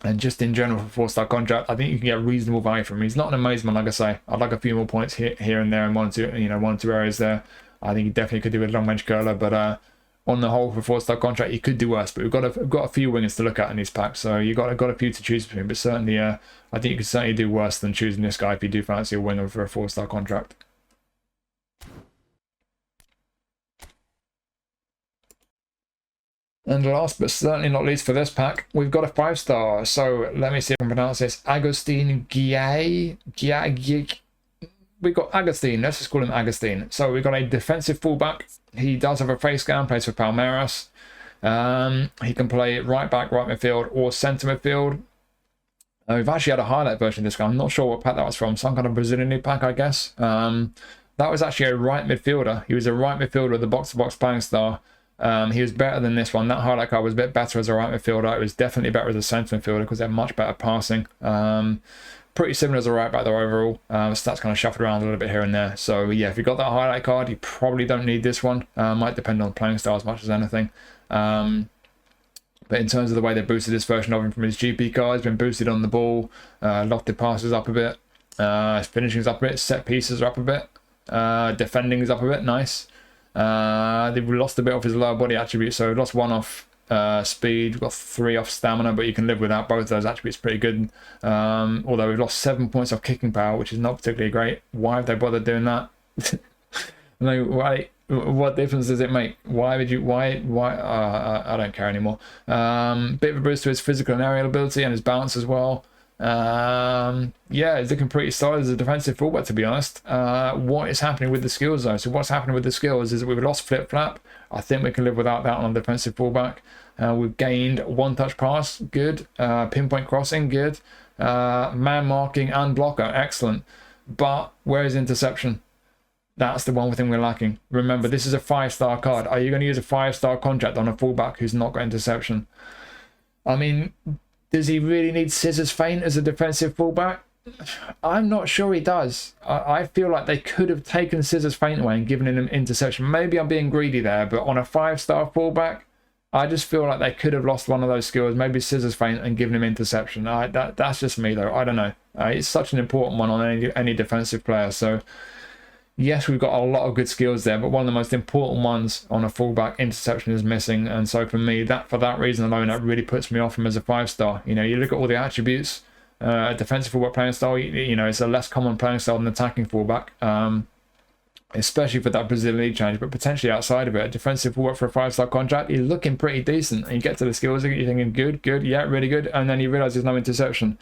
And just in general for 4-star contract, I think you can get reasonable value from him. He's not an amazing one, like I say. I'd like a few more points here and there, and one or two areas there. I think he definitely could do with long range curler, but on the whole for 4-star contract, he could do worse. But we've got a few wingers to look at in these packs, so you've got a few to choose between. But certainly, I think you could certainly do worse than choosing this guy if you do fancy a winger for a 4-star contract. And last but certainly not least for this pack, we've got a 5-star. So let me see if I can pronounce this. Agustín Giay. We've got Agustín. Let's just call him Agustín. So we've got a defensive fullback. He does have a face scan, plays for Palmeiras. He can play right back, right midfield, or centre midfield. We've actually had a highlight version of this guy. I'm not sure what pack that was from. Some kind of Brazilian pack, I guess. That was actually a right midfielder. He was a right midfielder with the box-to-box playing style. He was better than this one. That highlight card was a bit better as a right midfielder. It was definitely better as a centre midfielder because they had much better passing. Pretty similar as a right back though overall. Stats kind of shuffled around a little bit here and there. So yeah, if you got that highlight card, you probably don't need this one. Might depend on playing style as much as anything. But in terms of the way they boosted this version of him from his GP card, he's been boosted on the ball, lofted passes up a bit, his finishing's up a bit, set pieces are up a bit, defending is up a bit, nice. They've lost a bit of his lower body attributes, so lost 1 off speed, got 3 off stamina, but you can live without both of those attributes pretty good. Although we've lost 7 points off kicking power, which is not particularly great. Why have they bothered doing that? Like, why? What difference does it make? Why would you? Why? I don't care anymore. Bit of a boost to his physical and aerial ability and his balance as well. Yeah, he's looking pretty solid as a defensive fullback, to be honest. What is happening with the skills though? So what's happening with the skills is that we've lost flip flap. I think we can live without that on a defensive fullback. We've gained 1-touch pass, good. Pinpoint crossing, good. Man marking and blocker, excellent. But where is interception? That's the one thing we're lacking. Remember, this is a 5-star card. Are you going to use a 5-star contract on a fullback who's not got interception? I mean, does he really need scissors feint as a defensive fullback? I'm not sure he does. I feel like they could have taken scissors feint away and given him interception. Maybe I'm being greedy there, but on a 5-star fullback, I just feel like they could have lost one of those skills, maybe scissors feint, and given him interception. That's just me though. I don't know. It's such an important one on any defensive player. So yes, we've got a lot of good skills there, but one of the most important ones on a fullback, interception, is missing. And so for me, for that reason alone, that really puts me off him as a 5-star. You know, you look at all the attributes. Defensive fullback playing style, you know, it's a less common playing style than attacking fullback, especially for that Brazilian league change. But potentially outside of it, a defensive fullback for a 5-star contract, he's looking pretty decent. And you get to the skills, you're thinking good, yeah, really good, and then you realise there's no interception.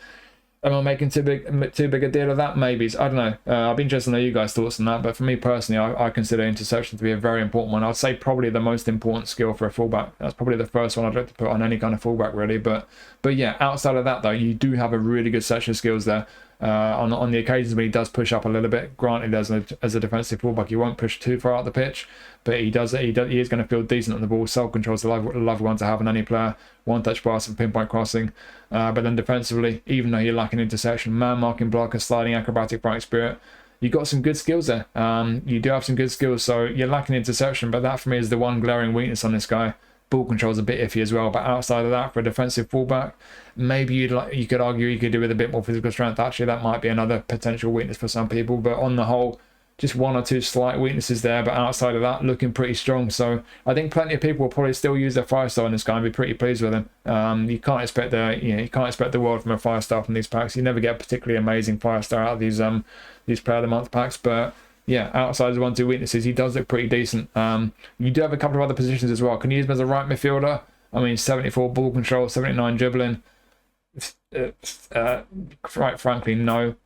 Am I making too big a deal of that? Maybe. I don't know. I'd be interested to know you guys' thoughts on that. But for me personally, I consider interception to be a very important one. I'd say probably the most important skill for a fullback. That's probably the first one I'd like to put on any kind of fullback, really. But yeah, outside of that though, you do have a really good section of skills there. On the occasions when he does push up a little bit, granted as a defensive fullback, he won't push too far out the pitch, but he is going to feel decent on the ball. Self-control is a lovely one to have in any player. 1-touch pass and pinpoint crossing. But then defensively, even though you're lacking interception, man marking, blocker, sliding, acrobatic, bright spirit, you've got some good skills there. You do have some good skills, so you're lacking interception, but that for me is the one glaring weakness on this guy. Ball control is a bit iffy as well, but outside of that, for a defensive fullback, maybe you could argue you could do with a bit more physical strength. Actually, that might be another potential weakness for some people, but on the whole, just 1 or 2 slight weaknesses there, but outside of that, looking pretty strong. So I think plenty of people will probably still use their 5-star in this guy and be pretty pleased with him. You can't expect the world from a 5-star from these packs. You never get a particularly amazing 5-star out of these Player of the Month packs, but yeah, outside of 1-2 weaknesses, he does look pretty decent. You do have a couple of other positions as well. Can you use him as a right midfielder? I mean, 74 ball control, 79 dribbling. Quite frankly, no.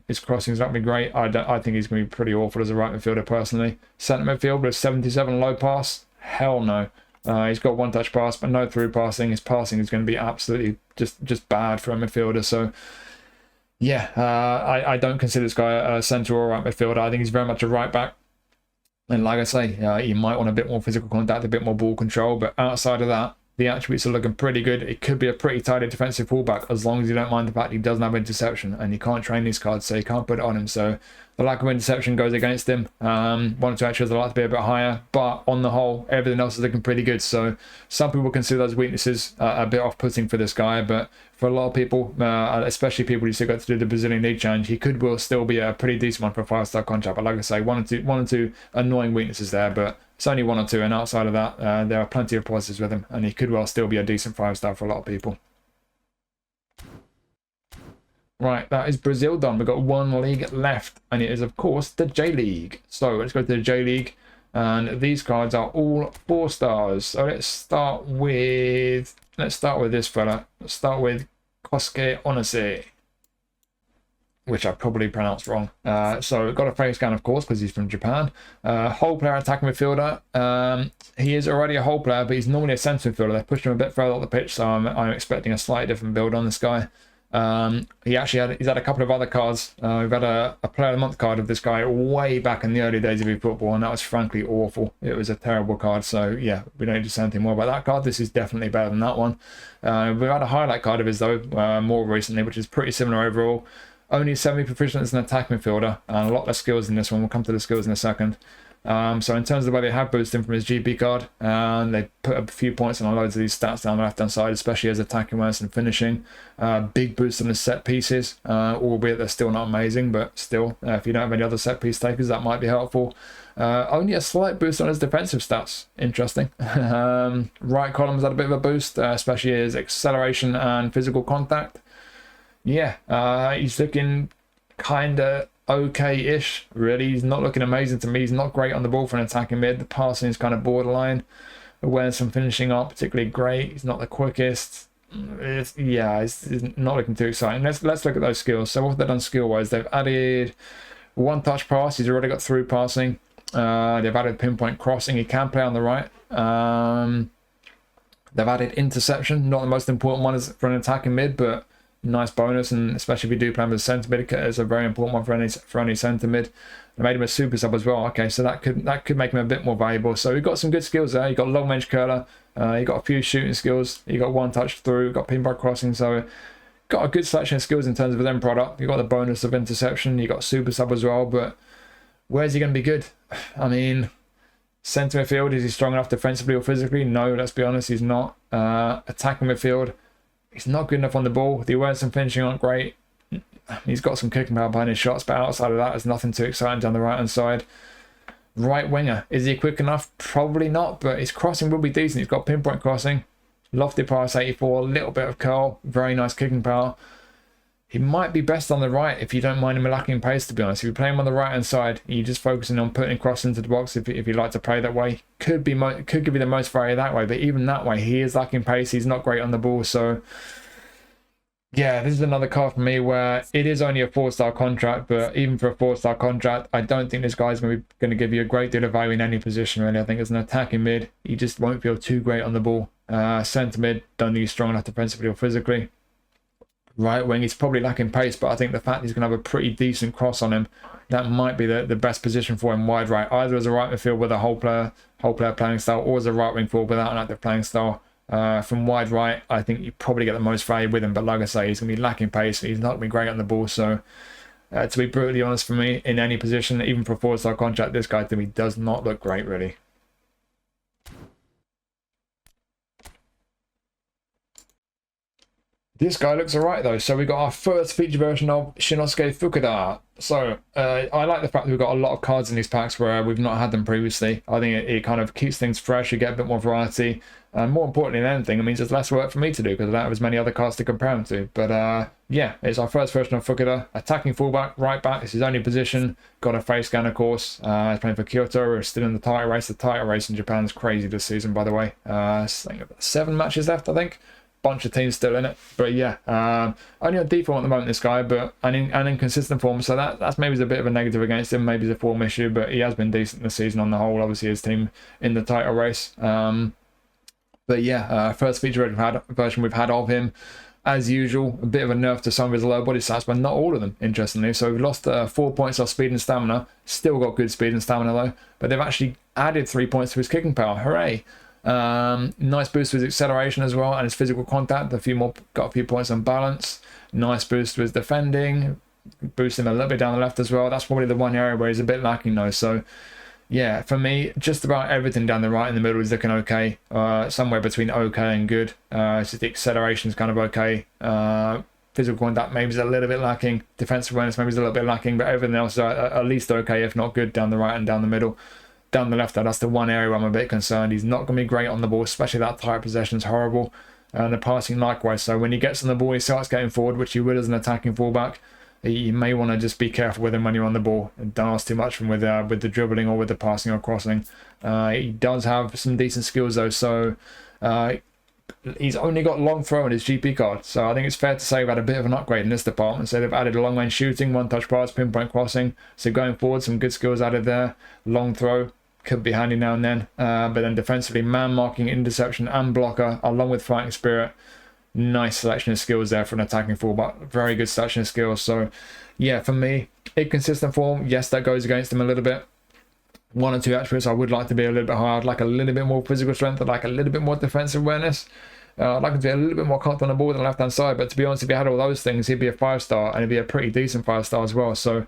His crossing's not going to be great. I think he's going to be pretty awful as a right midfielder personally. Centre midfielder with 77 low pass. Hell no. He's got 1-touch pass, but no through passing. His passing is going to be absolutely just bad for a midfielder. So yeah, I don't consider this guy a centre or right midfielder. I think he's very much a right back. And like I say, you might want a bit more physical contact, a bit more ball control. But outside of that, the attributes are looking pretty good. It could be a pretty tidy defensive fullback as long as you don't mind the fact he doesn't have interception, and you can't train these cards, so you can't put it on him. So The lack of interception goes against him. 1 or 2 extras I'd like to be a bit higher, but on the whole, everything else is looking pretty good. So some people consider those weaknesses a bit off-putting for this guy, but for a lot of people, especially people who still got to do the Brazilian League Challenge, he will still be a pretty decent one for a 5-star contract. But like I say, one or two annoying weaknesses there, but it's only 1 or 2, and outside of that, there are plenty of positives with him, and he could well still be a decent 5-star for a lot of people. Right, that is Brazil done. We've got 1 league left, and it is, of course, the J-League. So let's go to the J-League, and these cards are all 4 stars. So let's start with this fella. Let's start with Kosuke Onose, which I probably pronounced wrong. So we've got a face scan, of course, because he's from Japan. Whole player, attacking midfielder. He is already a whole player, but he's normally a centre midfielder. They pushed him a bit further up the pitch, so I'm expecting a slightly different build on this guy. He's had a couple of other cards. We've had a player of the month card of this guy way back in the early days of eFootball, and that was frankly awful. It was a terrible card, so yeah, we don't need to say anything more about that card. This is definitely better than that one. We've had a highlight card of his though, more recently, which is pretty similar overall. Only 70 proficient as an attack midfielder, and a lot less skills in this one. We'll come to the skills in a second. So in terms of the way they have boosted him from his GP card, they put a few points on loads of these stats down the left hand side, especially as attacking awareness and finishing. Big boost on the set pieces, albeit they're still not amazing, but still, if you don't have any other set piece takers, that might be helpful. Only a slight boost on his defensive stats. Interesting. Right column's had a bit of a boost, especially his acceleration and physical contact. Yeah, he's looking kind of okay-ish, really. He's not looking amazing to me. He's not great on the ball for an attacking mid. The passing is kind of borderline. Awareness and finishing aren't particularly great. He's not the quickest. It's not looking too exciting. Let's look at those skills. So what have they done skill-wise? They've added 1-touch pass. He's already got through passing. They've added pinpoint crossing. He can play on the right. They've added interception. Not the most important one for an attacking mid, but nice bonus, and especially if you do play him as a centre mid, it's a very important one for any centre mid. They made him a super sub as well. Okay, so that could make him a bit more valuable. So we've got some good skills there. You got long range curler, you got a few shooting skills, you got 1-touch through, got pinpoint crossing. So got a good selection of skills in terms of his end product. You got the bonus of interception. You got super sub as well. But where's he going to be good? I mean, centre midfield, is he strong enough defensively or physically? No, let's be honest, he's not. Attacking midfield, he's not good enough on the ball. The awareness and finishing aren't great. He's got some kicking power behind his shots, but outside of that, there's nothing too exciting down the right-hand side. Right winger, is he quick enough? Probably not, but his crossing will be decent. He's got pinpoint crossing, lofty pass 84, a little bit of curl, very nice kicking power. He might be best on the right if you don't mind him lacking pace, to be honest. If you play him on the right-hand side, you're just focusing on putting cross into the box if you like to play that way. Could give you the most variety that way, but even that way, he is lacking pace. He's not great on the ball, so yeah, this is another card for me where it is only a 4-star contract, but even for a 4-star contract, I don't think this guy's going to give you a great deal of value in any position, really. I think as an attacking mid, he just won't feel too great on the ball. Centre mid, don't think he's strong enough defensively or physically. Right wing, he's probably lacking pace, but I think the fact he's going to have a pretty decent cross on him, that might be the best position for him wide right, either as a right midfield with a whole player playing style, or as a right wing forward without an active playing style. From wide right, I think you probably get the most value with him, but like I say, he's going to be lacking pace. He's not going to be great on the ball, so to be brutally honest, for me, in any position, even for a 4-star contract, this guy to me does not look great, really. This guy looks alright though. So we got our first feature version of Shinnosuke Fukuda. So I like the fact that we've got a lot of cards in these packs where we've not had them previously. I think it kind of keeps things fresh. You get a bit more variety. And more importantly than anything, it means there's less work for me to do because I don't have as many other cards to compare them to. But yeah, it's our first version of Fukuda. Attacking fullback, right back. It's his only position. Got a face scan, of course. He's playing for Kyoto. We're still in the title race. The title race in Japan is crazy this season, by the way. I think 7 matches left, I think. Bunch of teams still in it, but yeah, only on default at the moment, this guy, but and inconsistent form, so that's maybe a bit of a negative against him, maybe it's a form issue, but he has been decent this season on the whole. Obviously his team in the title race, but yeah, first feature version we've had of him. As usual, a bit of a nerf to some of his lower body stats, but not all of them, interestingly. So we've lost 4 points off speed and stamina, still got good speed and stamina though, but they've actually added 3 points to his kicking power. Hooray! Nice boost to his acceleration as well, and his physical contact. Got a few points on balance. Nice boost to his defending. boost him a little bit down the left as well. That's probably the one area where he's a bit lacking though. So yeah, for me, just about everything down the right and the middle is looking okay. Somewhere between okay and good. So the acceleration is kind of okay. Physical contact maybe is a little bit lacking. Defensive awareness maybe is a little bit lacking, but everything else is at least okay, if not good, down the right and down the middle. Down the left, though, that's the one area where I'm a bit concerned. He's not going to be great on the ball, especially that tight possession is horrible. And the passing likewise. So when he gets on the ball, he starts getting forward, which he will as an attacking fullback. You may want to just be careful with him when you're on the ball. Don't ask too much from with the dribbling or with the passing or crossing. He does have some decent skills though, so he's only got long throw in his GP card. So I think it's fair to say we've had a bit of an upgrade in this department. So they've added long range shooting, one touch pass, pinpoint crossing. So going forward, some good skills added there. Long throw could be handy now and then. But then defensively, man marking, interception and blocker, along with fighting spirit. Nice selection of skills there for an attacking fullback. Very good selection of skills. So yeah, for me, inconsistent form. Yes, that goes against him a little bit. One or two attributes I would like to be a little bit higher. I'd like a little bit more physical strength. I'd like a little bit more defensive awareness. I'd like him to be a little bit more confident on the ball on the left hand side. But to be honest, if he had all those things, he'd be a 5-star and he'd be a pretty decent 5-star as well. So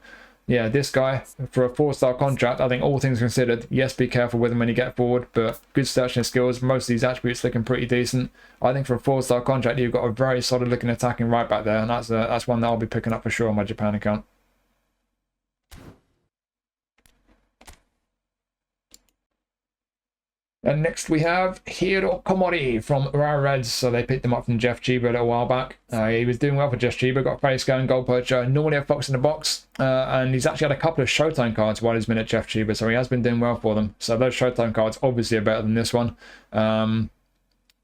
yeah, this guy, for a 4-star contract, I think all things considered, yes, be careful with him when you get forward, but good selection of skills. Most of these attributes looking pretty decent. I think for a 4-star contract, you've got a very solid looking attacking right back there, and that's one that I'll be picking up for sure on my Japan account. And next we have Hiiro Komori from Urawa Reds. So they picked him up from Jeff Chiba a little while back. He was doing well for Jeff Chiba, got a face going, goal poacher, normally a fox in the box. And he's actually had a couple of Showtime cards while he's been at Jeff Chiba, so he has been doing well for them. So those Showtime cards obviously are better than this one.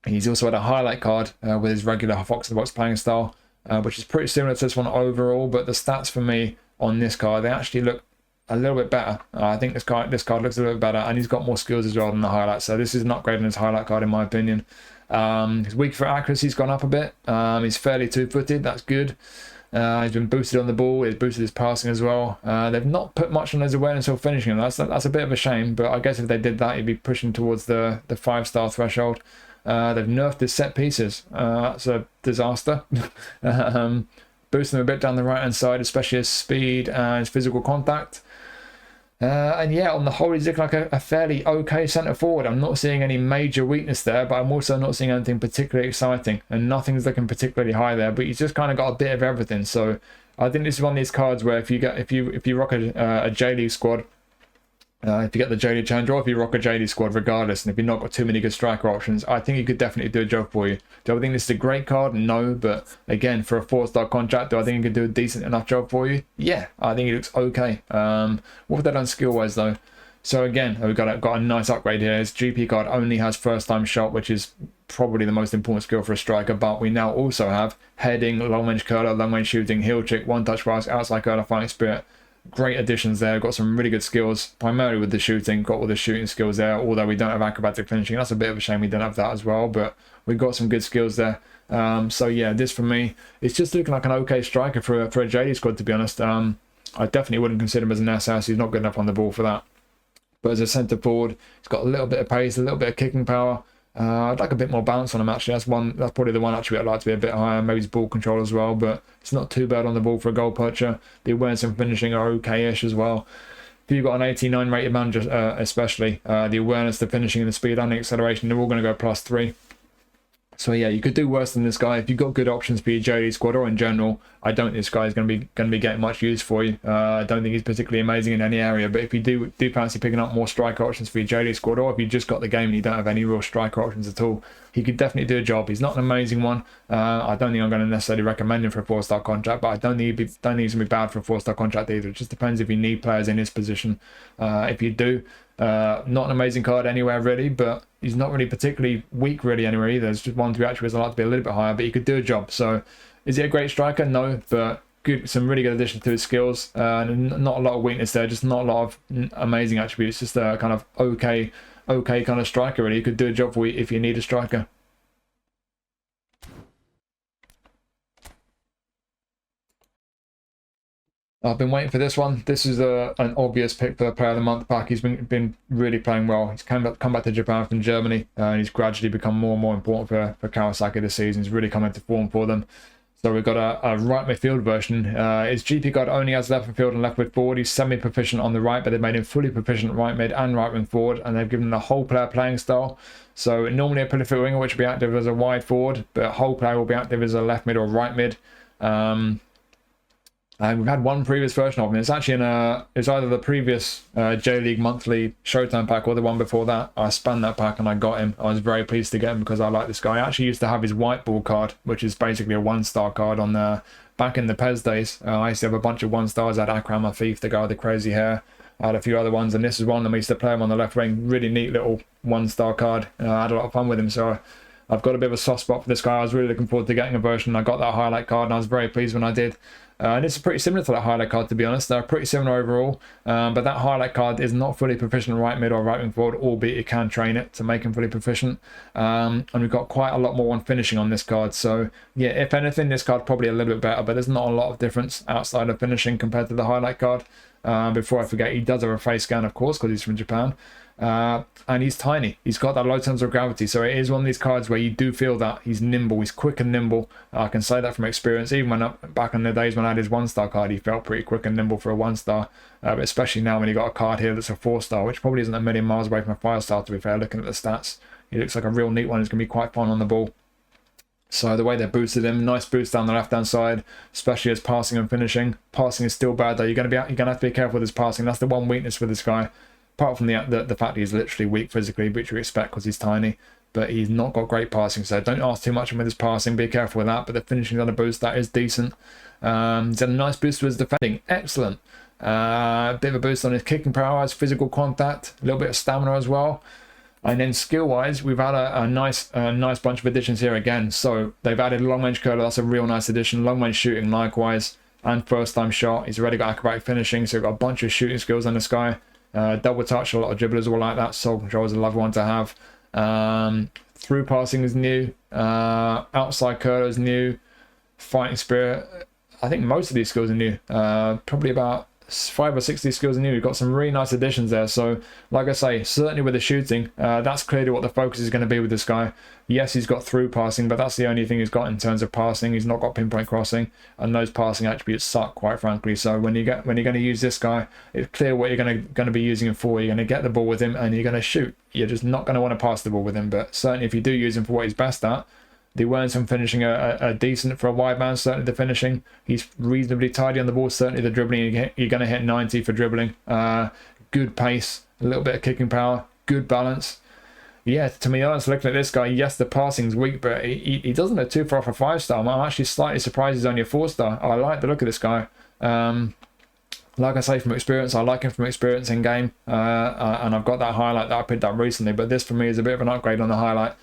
He's also had a highlight card with his regular fox in the box playing style, which is pretty similar to this one overall, but the stats for me on this card, they actually look a little bit better. I think this card looks a little bit better, and he's got more skills as well than the highlight. So this is an upgrade on his highlight card in my opinion. His weak foot accuracy's gone up a bit. He's fairly two-footed. That's good. He's been boosted on the ball. He's boosted his passing as well. They've not put much on his awareness or finishing. That's a bit of a shame. But I guess if they did that, he'd be pushing towards the 5-star threshold. They've nerfed his set pieces. That's a disaster. Boosting him a bit down the right hand side, especially his speed and his physical contact. And yeah, on the whole, he's looking like a fairly okay centre forward. I'm not seeing any major weakness there, but I'm also not seeing anything particularly exciting, and nothing's looking particularly high there. But he's just kind of got a bit of everything. So I think this is one of these cards where if you rock a J League squad, if you get the J League Challenger, or if you rock a J League squad regardless, and if you've not got too many good striker options, I think he could definitely do a job for you. Do I think this is a great card? No, but again, for a 4-star contract, do I think he could do a decent enough job for you? Yeah, I think he looks okay. What have they done skill-wise though? So again, we've got a nice upgrade here. His GP card only has first-time shot, which is probably the most important skill for a striker, but we now also have heading, long-range curler, long-range shooting, heel trick, one-touch pass, outside curler, fighting spirit. Great additions there. Got some really good skills, primarily with the shooting. Got all the shooting skills there, although we don't have acrobatic finishing. That's a bit of a shame we don't have that as well, but we've got some good skills there. So yeah, this for me, it's just looking like an okay striker for a JD squad, to be honest. I definitely wouldn't consider him as an SS. He's not good enough on the ball for that. But as a centre forward, he's got a little bit of pace, a little bit of kicking power. I'd like a bit more balance on him actually. That's probably the one attribute I'd like to be a bit higher. Maybe his ball control as well, but it's not too bad on the ball for a goal poacher. The awareness and finishing are okay-ish as well. If you've got an 89 rated manager, especially the awareness, the finishing, and the speed and the acceleration, they're all going to go +3. So yeah, you could do worse than this guy. If you've got good options for your JD squad or in general, I don't think this guy is going to be getting much use for you. I don't think he's particularly amazing in any area. But if you do fancy picking up more striker options for your JD squad, or if you just got the game and you don't have any real striker options at all, he could definitely do a job. He's not an amazing one. I don't think I'm going to necessarily recommend him for a 4-star contract, but I don't think he's going to be bad for a 4-star contract either. It just depends if you need players in his position. If you do, not an amazing card anywhere really, but he's not really particularly weak really anywhere either. There's just 1-2 attributes I'd like to be a little bit higher, but he could do a job. So is he a great striker? No, but good, some really good additions to his skills. Not a lot of weakness there, just not a lot of amazing attributes. Just a kind of okay kind of striker really. He could do a job for you if you need a striker. I've been waiting for this one. This is an obvious pick for the Player of the Month pack. He's been really playing well. He's come back to Japan from Germany, and he's gradually become more and more important for Kawasaki this season. He's really come into form for them. So we've got a right midfield version. His GP card only has left midfield and left mid forward. He's semi-proficient on the right, but they've made him fully proficient right mid and right wing forward, and they've given him the whole player playing style. So normally a prolific winger, which will be active as a wide forward, but a whole player will be active as a left mid or right mid. And we've had one previous version of him. It's actually it's either the previous J League monthly Showtime pack or the one before that. I spanned that pack and I got him. I was very pleased to get him because I like this guy. I actually used to have his white ball card, which is basically a 1-star card on back in the PES days. I used to have a bunch of 1-stars. I had Akram Afif, the guy with the crazy hair. I had a few other ones, and this is one of them. I used to play him on the left wing. Really neat little 1-star card. I had a lot of fun with him, so I've got a bit of a soft spot for this guy. I was really looking forward to getting a version. I got that highlight card, and I was very pleased when I did. And it's pretty similar to that highlight card, to be honest. They're pretty similar overall, but that highlight card is not fully proficient right mid or right wing forward, albeit you can train it to make him fully proficient. And we've got quite a lot more on finishing on this card. So yeah, if anything, this card probably a little bit better, but there's not a lot of difference outside of finishing compared to the highlight card. Before I forget, he does have a face scan, of course, because he's from Japan. And he's tiny. He's got that low center of gravity, so it is one of these cards where you do feel that he's nimble. He's quick and nimble. I can say that from experience. Even back in the days when I had his 1-star card, he felt pretty quick and nimble for a 1-star. But especially now when you got a card here that's a 4-star, which probably isn't a million miles away from a 5-star, to be fair. Looking at the stats, he looks like a real neat one. He's going to be quite fun on the ball. So the way they boosted him, nice boost down the left-hand side, especially as passing and finishing. Passing is still bad though. You're going to have to be careful with his passing. That's the one weakness with this guy. Apart from the fact that he's literally weak physically, which you expect because he's tiny, but he's not got great passing, so don't ask too much with his passing, be careful with that, but the finishing on a boost, that is decent. He's had a nice boost to his defending, excellent. Bit of a boost on his kicking power, his physical contact, a little bit of stamina as well. And then skill-wise, we've had a nice bunch of additions here again. So they've added long-range curler, that's a real nice addition, long-range shooting likewise, and first-time shot. He's already got acrobatic finishing, so we've got a bunch of shooting skills on this guy. Double touch, a lot of dribblers will like that. Soul control is a lovely one to have. Through passing is new. Outside curler is new. Fighting spirit. I think most of these skills are new. Probably about 5 or 6 of these skills are new. We've got some really nice additions there. So, like I say, certainly with the shooting, that's clearly what the focus is going to be with this guy. Yes, he's got through passing, but that's the only thing he's got in terms of passing. He's not got pinpoint crossing, and those passing attributes suck, quite frankly. So when you're going to use this guy, it's clear what you're going to be using him for. You're going to get the ball with him, and you're going to shoot. You're just not going to want to pass the ball with him. But certainly, if you do use him for what he's best at, the awareness and finishing are decent for a wide man. Certainly the finishing, he's reasonably tidy on the ball. Certainly the dribbling, you're going to hit 90 for dribbling. Good pace, a little bit of kicking power, good balance. Yeah, to be honest, looking at this guy, yes, the passing's weak, but he doesn't look too far off a 5-star. I'm actually slightly surprised he's only a 4-star. I like the look of this guy. Like I say, from experience, I like him from experience in game. And I've got that highlight that I picked up recently, but this for me is a bit of an upgrade on the highlight.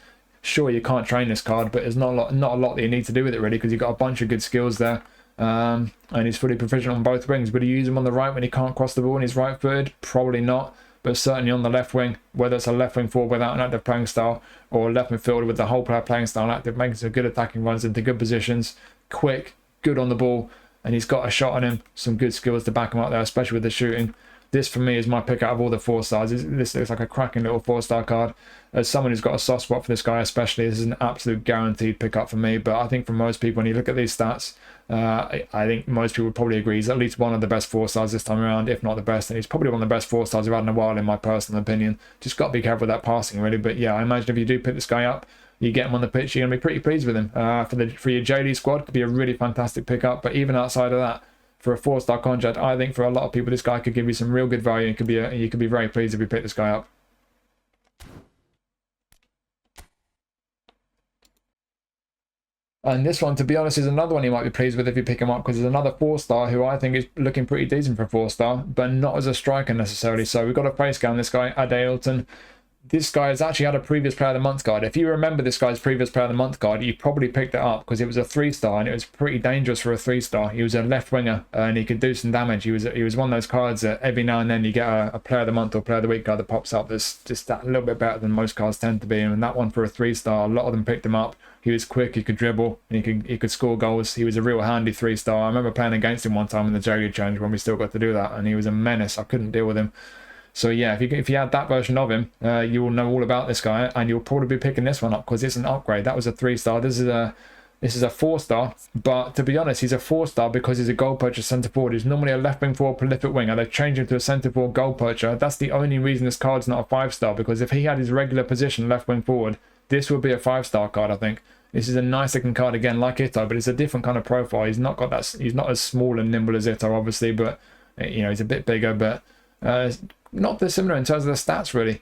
Sure, you can't train this card, but there's not a lot that you need to do with it really, because you've got a bunch of good skills there. And he's fully proficient on both wings. Would he use him on the right when he can't cross the ball and he's right-footed? Probably not. But certainly on the left wing, whether it's a left wing forward without an active playing style or a left midfielder with the whole player playing style active, making some good attacking runs into good positions, quick, good on the ball, and he's got a shot on him, some good skills to back him up there, especially with the shooting. This for me is my pick out of all the 4-stars. This looks like a cracking little 4-star card. As someone who's got a soft spot for this guy especially, this is an absolute guaranteed pick up for me. But I think for most people, when you look at these stats, I think most people would probably agree he's at least one of the best 4-stars this time around, if not the best. And he's probably one of the best 4-stars we've had in a while, in my personal opinion. Just got to be careful with that passing, really. But yeah, I imagine if you do pick this guy up, you get him on the pitch, you're going to be pretty pleased with him. For your JD squad, could be a really fantastic pickup. But even outside of that, for a 4-star contract, I think for a lot of people, this guy could give you some real good value. You could be very pleased if you pick this guy up. And this one, to be honest, is another one you might be pleased with if you pick him up, because there's another 4-star who I think is looking pretty decent for a 4-star, but not as a striker necessarily. So we've got a face scan, this guy, Adaílton. This guy has actually had a previous Player of the Month card. If you remember this guy's previous Player of the Month card, you probably picked it up because it was a 3-star and it was pretty dangerous for a 3-star. He was a left winger and he could do some damage. He was one of those cards that every now and then you get a Player of the Month or Player of the Week card that pops up that's just that little bit better than most cards tend to be. And that one for a 3-star, a lot of them picked him up. He was quick, he could dribble, and he could score goals. He was a real handy 3-star. I remember playing against him one time in the J League Challenge when we still got to do that, and he was a menace. I couldn't deal with him. So yeah, if you had that version of him, you will know all about this guy, and you'll probably be picking this one up because it's an upgrade. That was a 3-star. This This is a 4-star, but to be honest, he's a 4-star because he's a goal poacher centre forward. He's normally a left wing forward prolific winger. They've changed him to a centre forward goal poacher. That's the only reason this card's not a 5-star, because if he had his regular position left wing forward, this would be a 5-star card, I think. This is a nice looking card again, like Ito, but it's a different kind of profile. He's not got that. He's not as small and nimble as Ito, obviously, but you know, he's a bit bigger, but not dissimilar in terms of the stats, really.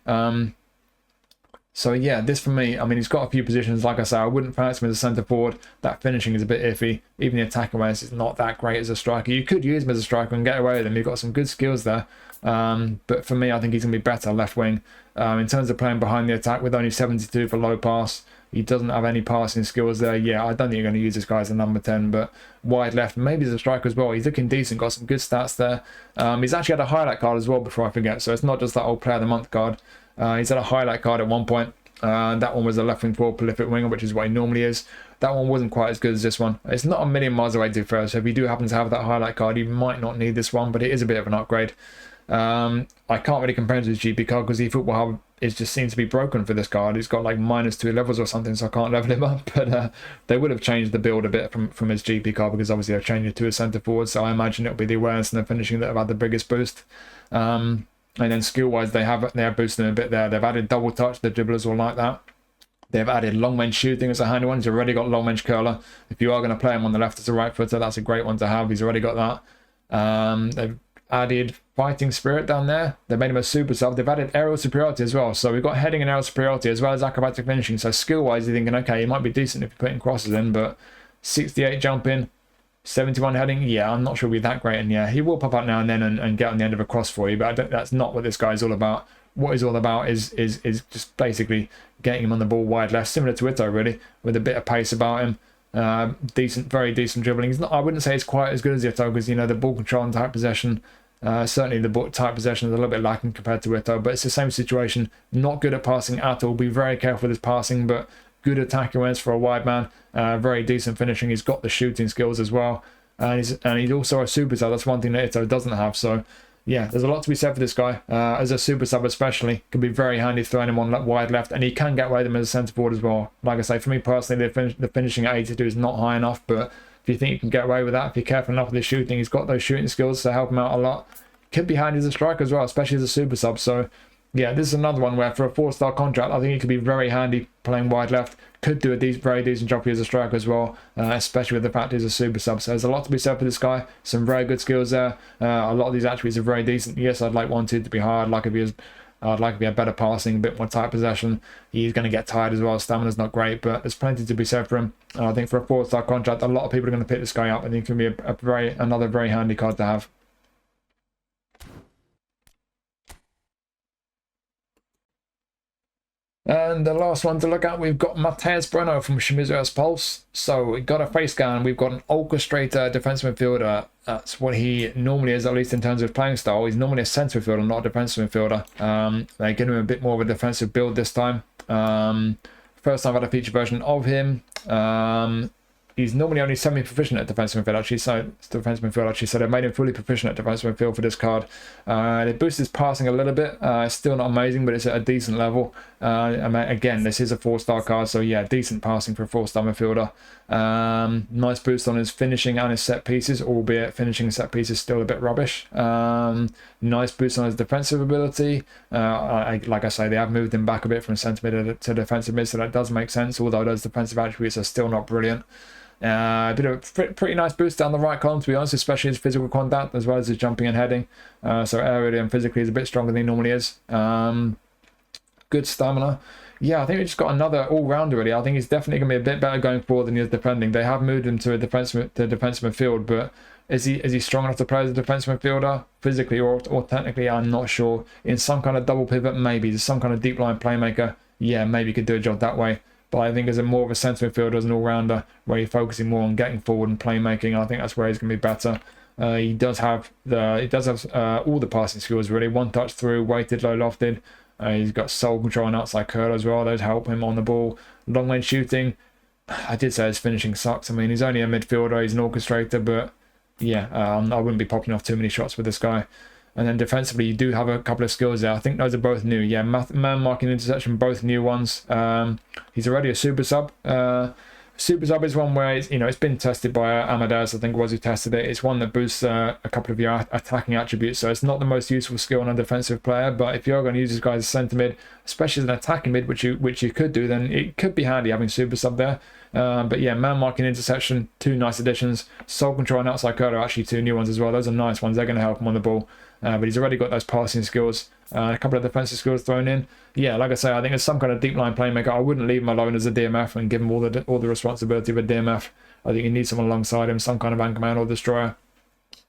So yeah, this for me, I mean, he's got a few positions. Like I say, I wouldn't fancy him as a centre forward. That finishing is a bit iffy. Even the attack awareness is not that great as a striker. You could use him as a striker and get away with him. You've got some good skills there. But for me, I think he's going to be better left wing. In terms of playing behind the attack with only 72 for low pass, he doesn't have any passing skills there. Yeah, I don't think you're going to use this guy as a number 10, but wide left, maybe as a striker as well. He's looking decent, got some good stats there. He's actually had a highlight card as well, before I forget. So it's not just that old player of the month card. He's had a highlight card at one point. That one was a left wing forward prolific winger, which is what he normally is. That one wasn't quite as good as this one. It's not a million miles away to be fair, so if you do happen to have that highlight card, you might not need this one, but it is a bit of an upgrade. I can't really compare it to his GP card because eFootball Hub just seems to be broken for this card. He's got like -2 levels or something, so I can't level him up. But they would have changed the build a bit from his GP card, because obviously they've changed it to a centre forward, so I imagine it'll be the awareness and the finishing that have had the biggest boost. And then skill-wise, they have boosted him a bit there. They've added double touch. The dribblers will like that. They've added long range shooting as a handy one. He's already got long range curler. If you are going to play him on the left as a right footer, that's a great one to have. He's already got that. They've added fighting spirit down there. They made him a super sub. They've added aerial superiority as well. So we've got heading and aerial superiority as well as acrobatic finishing. So skill-wise, you're thinking, okay, he might be decent if you're putting crosses in, but 68 jumping, 71 heading, yeah, I'm not sure he'll be that great. And yeah, he will pop up now and then and get on the end of a cross for you, but that's not what this guy's all about. What he's all about is just basically getting him on the ball wide left, similar to Ito really, with a bit of pace about him. Decent, very decent dribbling. He's not, I wouldn't say it's quite as good as Ito, because you know the ball control and tight possession, certainly the ball tight possession is a little bit lacking compared to Ito, but it's the same situation. Not good at passing at all. Be very careful with his passing, but good attack awareness for a wide man. Very decent finishing. He's got the shooting skills as well, and he's also a super sub. That's one thing that Ito doesn't have. So yeah, there's a lot to be said for this guy. As a super sub especially, can be very handy throwing him on wide left, and he can get away with him as a centre forward as well. Like I say, for me personally, the finishing at 82 is not high enough, but if you think you can get away with that, if you're careful enough with his shooting, he's got those shooting skills to help him out a lot. Could be handy as a striker as well, especially as a super sub. So yeah, this is another one where for a 4-star contract, I think it could be very handy playing wide left. Could do a very decent job as a striker as well, especially with the fact he's a super sub. So there's a lot to be said for this guy. Some very good skills there. A lot of these attributes are very decent. Yes, I'd like 1-2 to be high. I'd like if he had better passing, a bit more tight possession. He's going to get tired as well. Stamina's not great, but there's plenty to be said for him. And I think for a 4-star contract, a lot of people are going to pick this guy up. I think it can be another very handy card to have. And the last one to look at, we've got Matheus Bueno from Shimizu Pulse. So we've got a face scan, we've got an orchestrator defensive midfielder. That's what he normally is, at least in terms of playing style. He's normally a centre midfielder, not a defensive midfielder. They give him a bit more of a defensive build this time. First time I've had a feature version of him. He's normally only semi-proficient at defensive midfield, actually, so they've made him fully proficient at defensive midfield for this card. They boost his passing a little bit. It's still not amazing, but it's at a decent level. Again, this is a 4-star card, so yeah, decent passing for a 4-star midfielder. Nice boost on his finishing and his set pieces, albeit finishing set pieces still a bit rubbish. Nice boost on his defensive ability. Like I say, they have moved him back a bit from centre mid to defensive mid, so that does make sense, although those defensive attributes are still not brilliant. A bit of a pretty nice boost down the right column, to be honest, especially his physical contact as well as his jumping and heading. So aerially and physically is a bit stronger than he normally is. Good stamina. Yeah, I think we just got another all-rounder really. I think he's definitely going to be a bit better going forward than he is defending. They have moved him to a defensive midfield, but is he strong enough to play as a defensive midfielder physically or technically? I'm not sure. In some kind of double pivot, maybe. Some kind of deep line playmaker, yeah, maybe he could do a job that way. But I think as a more of a centre midfielder, as an all-rounder, where you're focusing more on getting forward and playmaking, I think that's where he's going to be better. He does have all the passing skills really. One touch through, weighted, low lofted. He's got soul control and outside curl as well. Those help him on the ball. Long range shooting. I did say his finishing sucks. I mean, he's only a midfielder. He's an orchestrator, but yeah, I wouldn't be popping off too many shots with this guy. And then defensively, you do have a couple of skills there. I think those are both new. Yeah, man marking interception, both new ones. He's already a super sub. Super Sub is one where it's been tested by Amadeus, I think was who tested it. It's one that boosts a couple of your attacking attributes, so it's not the most useful skill on a defensive player. But if you're going to use this guy as a centre mid, especially as an attacking mid, which you could do, then it could be handy having Super Sub there. But yeah, man marking, interception, 2 nice additions. Soul control and outside curl are actually 2 new ones as well. Those are nice ones. They're going to help him on the ball. But he's already got those passing skills, a couple of defensive skills thrown in. Yeah, like I say, I think as some kind of deep line playmaker, I wouldn't leave him alone as a DMF and give him all the responsibility of a DMF. I think you need someone alongside him, some kind of anchor man or destroyer.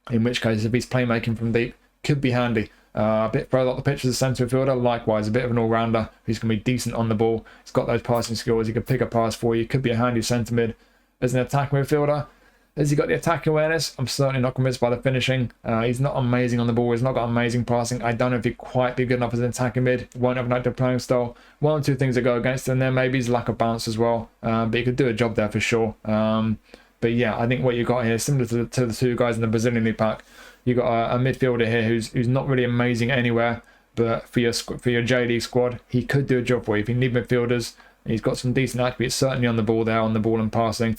In which case, if he's playmaking from deep, could be handy. A bit further up the pitch as a centre fielder, likewise, a bit of an all-rounder who's going to be decent on the ball. He's got those passing skills, he could pick a pass for you, could be a handy centre mid. As an attacking midfielder, has he got the attack awareness? I'm certainly not convinced by the finishing. He's not amazing on the ball. He's not got amazing passing. I don't know if he'd quite be good enough as an attacking mid. Won't have an active playing style. 1 or 2 things that go against him there. Maybe his lack of bounce as well. But he could do a job there for sure. But yeah, I think what you got here is similar to the 2 guys in the Brazilian League pack. You got a midfielder here who's not really amazing anywhere. But for your J League squad, he could do a job for you. If you need midfielders, he's got some decent attributes. Certainly on the ball there, on the ball and passing.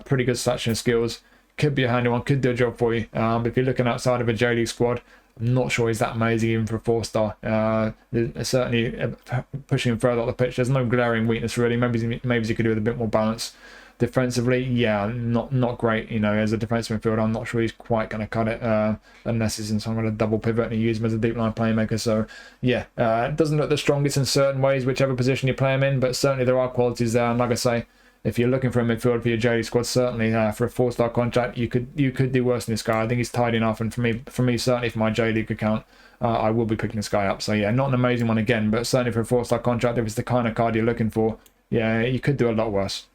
Pretty good slashing skills. Could be a handy one, could do a job for you. But if you're looking outside of a J League squad, I'm not sure he's that amazing even for a 4-star. Certainly pushing him further up the pitch. There's no glaring weakness really. Maybe he could do with a bit more balance. Defensively, yeah, not great. As a defensive midfielder, I'm not sure he's quite going to cut it unless he's in some kind of double pivot and you use him as a deep line playmaker. So yeah, it doesn't look the strongest in certain ways, whichever position you play him in. But certainly there are qualities there. And like I say, if you're looking for a midfielder for your J League squad, certainly for a 4-star contract, you could do worse than this guy. I think he's tidy enough, and for me, certainly for my J League account, I will be picking this guy up. So yeah, not an amazing one again, but certainly for a 4-star contract, if it's the kind of card you're looking for, yeah, you could do a lot worse.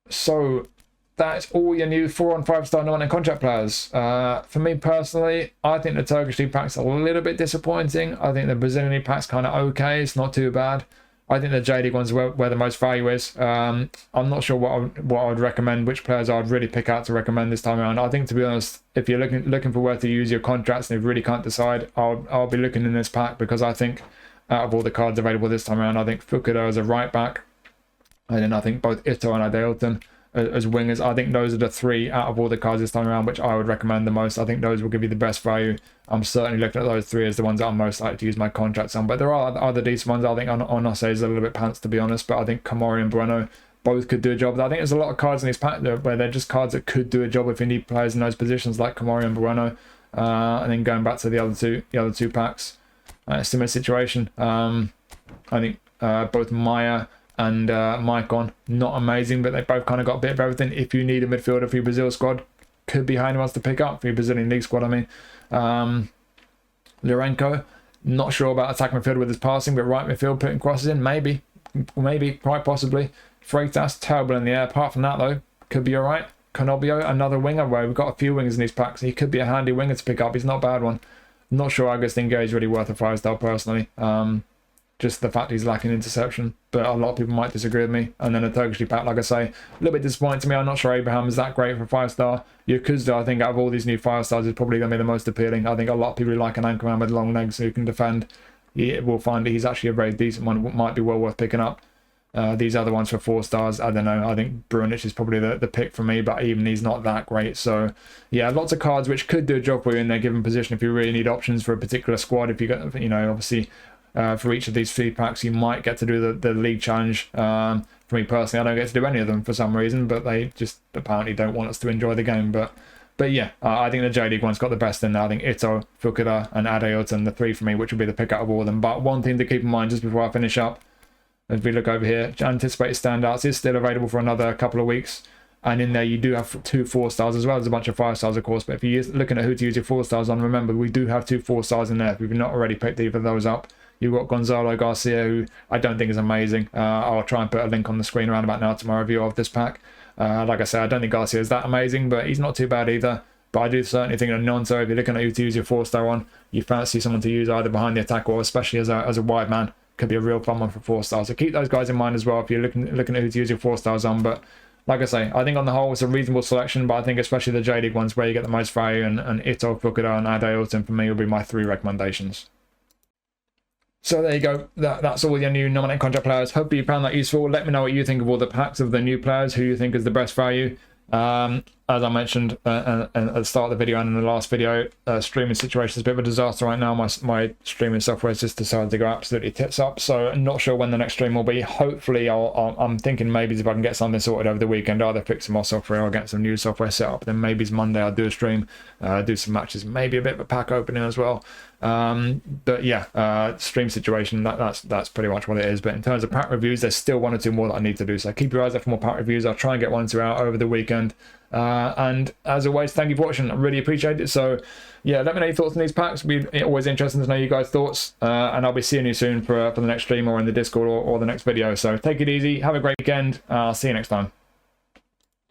So that's all your new 4 and 5-star nominating contract players. For me personally, I think the Turkish League pack's a little bit disappointing. I think the Brazilian League pack's kind of okay. It's not too bad. I think the J League one's where the most value is. I'm not sure what I would recommend, which players I would really pick out to recommend this time around. I think, to be honest, if you're looking for where to use your contracts and you really can't decide, I'll be looking in this pack, because I think out of all the cards available this time around, I think Fukuda as a right back, and then I think both Ito and Adaílton as wingers. I think those are the 3 out of all the cards this time around which I would recommend the most. I think those will give you the best value. I'm certainly looking at those 3 as the ones that I'm most likely to use my contracts on, but there are other decent ones. I think Onose is a little bit pants, to be honest, but I think Komori and Bueno both could do a job. I think there's a lot of cards in this pack where they're just cards that could do a job if you need players in those positions, like Komori and Bueno. And then going back to the other two packs, similar situation. I think both Maia and Maycon, not amazing, but they both kind of got a bit of everything. If you need a midfielder for your Brazil squad, could be handy ones to pick up for your Brazilian League squad. I mean, Lourenço, not sure about attack midfielder with his passing, but right midfield putting crosses in, maybe, quite possibly. Freitas, terrible in the air. Apart from that, though, could be alright. Canobbio, another winger, where we've got a few wingers in these packs. He could be a handy winger to pick up. He's not a bad one. Not sure Agustín Giay is really worth a 5-star personally. Just the fact he's lacking interception, but a lot of people might disagree with me. And then a Turkish League pack, like I say, a little bit disappointing to me. I'm not sure Abraham is that great for a 5-star. Yokuşlu, I think out of all these new 5-stars, is probably going to be the most appealing. I think a lot of people who like an anchorman with long legs who can defend, will find that he's actually a very decent one. Might be well worth picking up. These other ones for 4 stars, I don't know. I think Brnić is probably the pick for me, but even he's not that great. So yeah, lots of cards which could do a job for you in their given position if you really need options for a particular squad. If you got, obviously. For each of these 3 packs, you might get to do the league challenge. For me personally, I don't get to do any of them for some reason, but they just apparently don't want us to enjoy the game. But yeah, I think the J League one's got the best in there. I think Ito, Fukuda, and Adaílton, the 3 for me, which will be the pick out of all of them. But one thing to keep in mind just before I finish up, as we look over here, anticipated standouts is still available for another couple of weeks. And in there, you do have 2 4-stars as well as a bunch of 5-stars, of course. But if you're looking at who to use your 4-stars on, remember, we do have 2 4-stars in there. If you've not already picked either of those up, you've got Gonzalo Garcia, who I don't think is amazing. I'll try and put a link on the screen around about now to my review of this pack. Like I said, I don't think Garcia is that amazing, but he's not too bad either. But I do certainly think that Nonso, if you're looking at who to use your 4-star on, you fancy someone to use either behind the attack or especially as a wide man, could be a real fun one for 4 stars. So keep those guys in mind as well if you're looking at who to use your 4-stars on. But like I say, I think on the whole it's a reasonable selection, but I think especially the J League ones where you get the most value, and Ito, Fukuda, and Adaílton for me will be my 3 recommendations. So there you go. That's all your new nominating contract players. Hope you found that useful. Let me know what you think of all the packs of the new players, who you think is the best value. As I mentioned at the start of the video and in the last video, streaming situation is a bit of a disaster right now. My streaming software has just decided to go absolutely tits up, so I'm not sure when the next stream will be. Hopefully, I'm thinking maybe if I can get something sorted over the weekend, either fix some more software or get some new software set up, then maybe Monday I'll do a stream, do some matches, maybe a bit of a pack opening as well. But yeah, stream situation, that's pretty much what it is. But in terms of pack reviews, there's still 1 or 2 more that I need to do, so keep your eyes out for more pack reviews. I'll try and get 1 or 2 out over the weekend. And as always, thank you for watching. I really appreciate it. So yeah, let me know your thoughts on these packs. It'd be always interesting to know you guys' thoughts, and I'll be seeing you soon for the next stream or in the Discord or the next video. So take it easy, have a great weekend. I'll see you next time.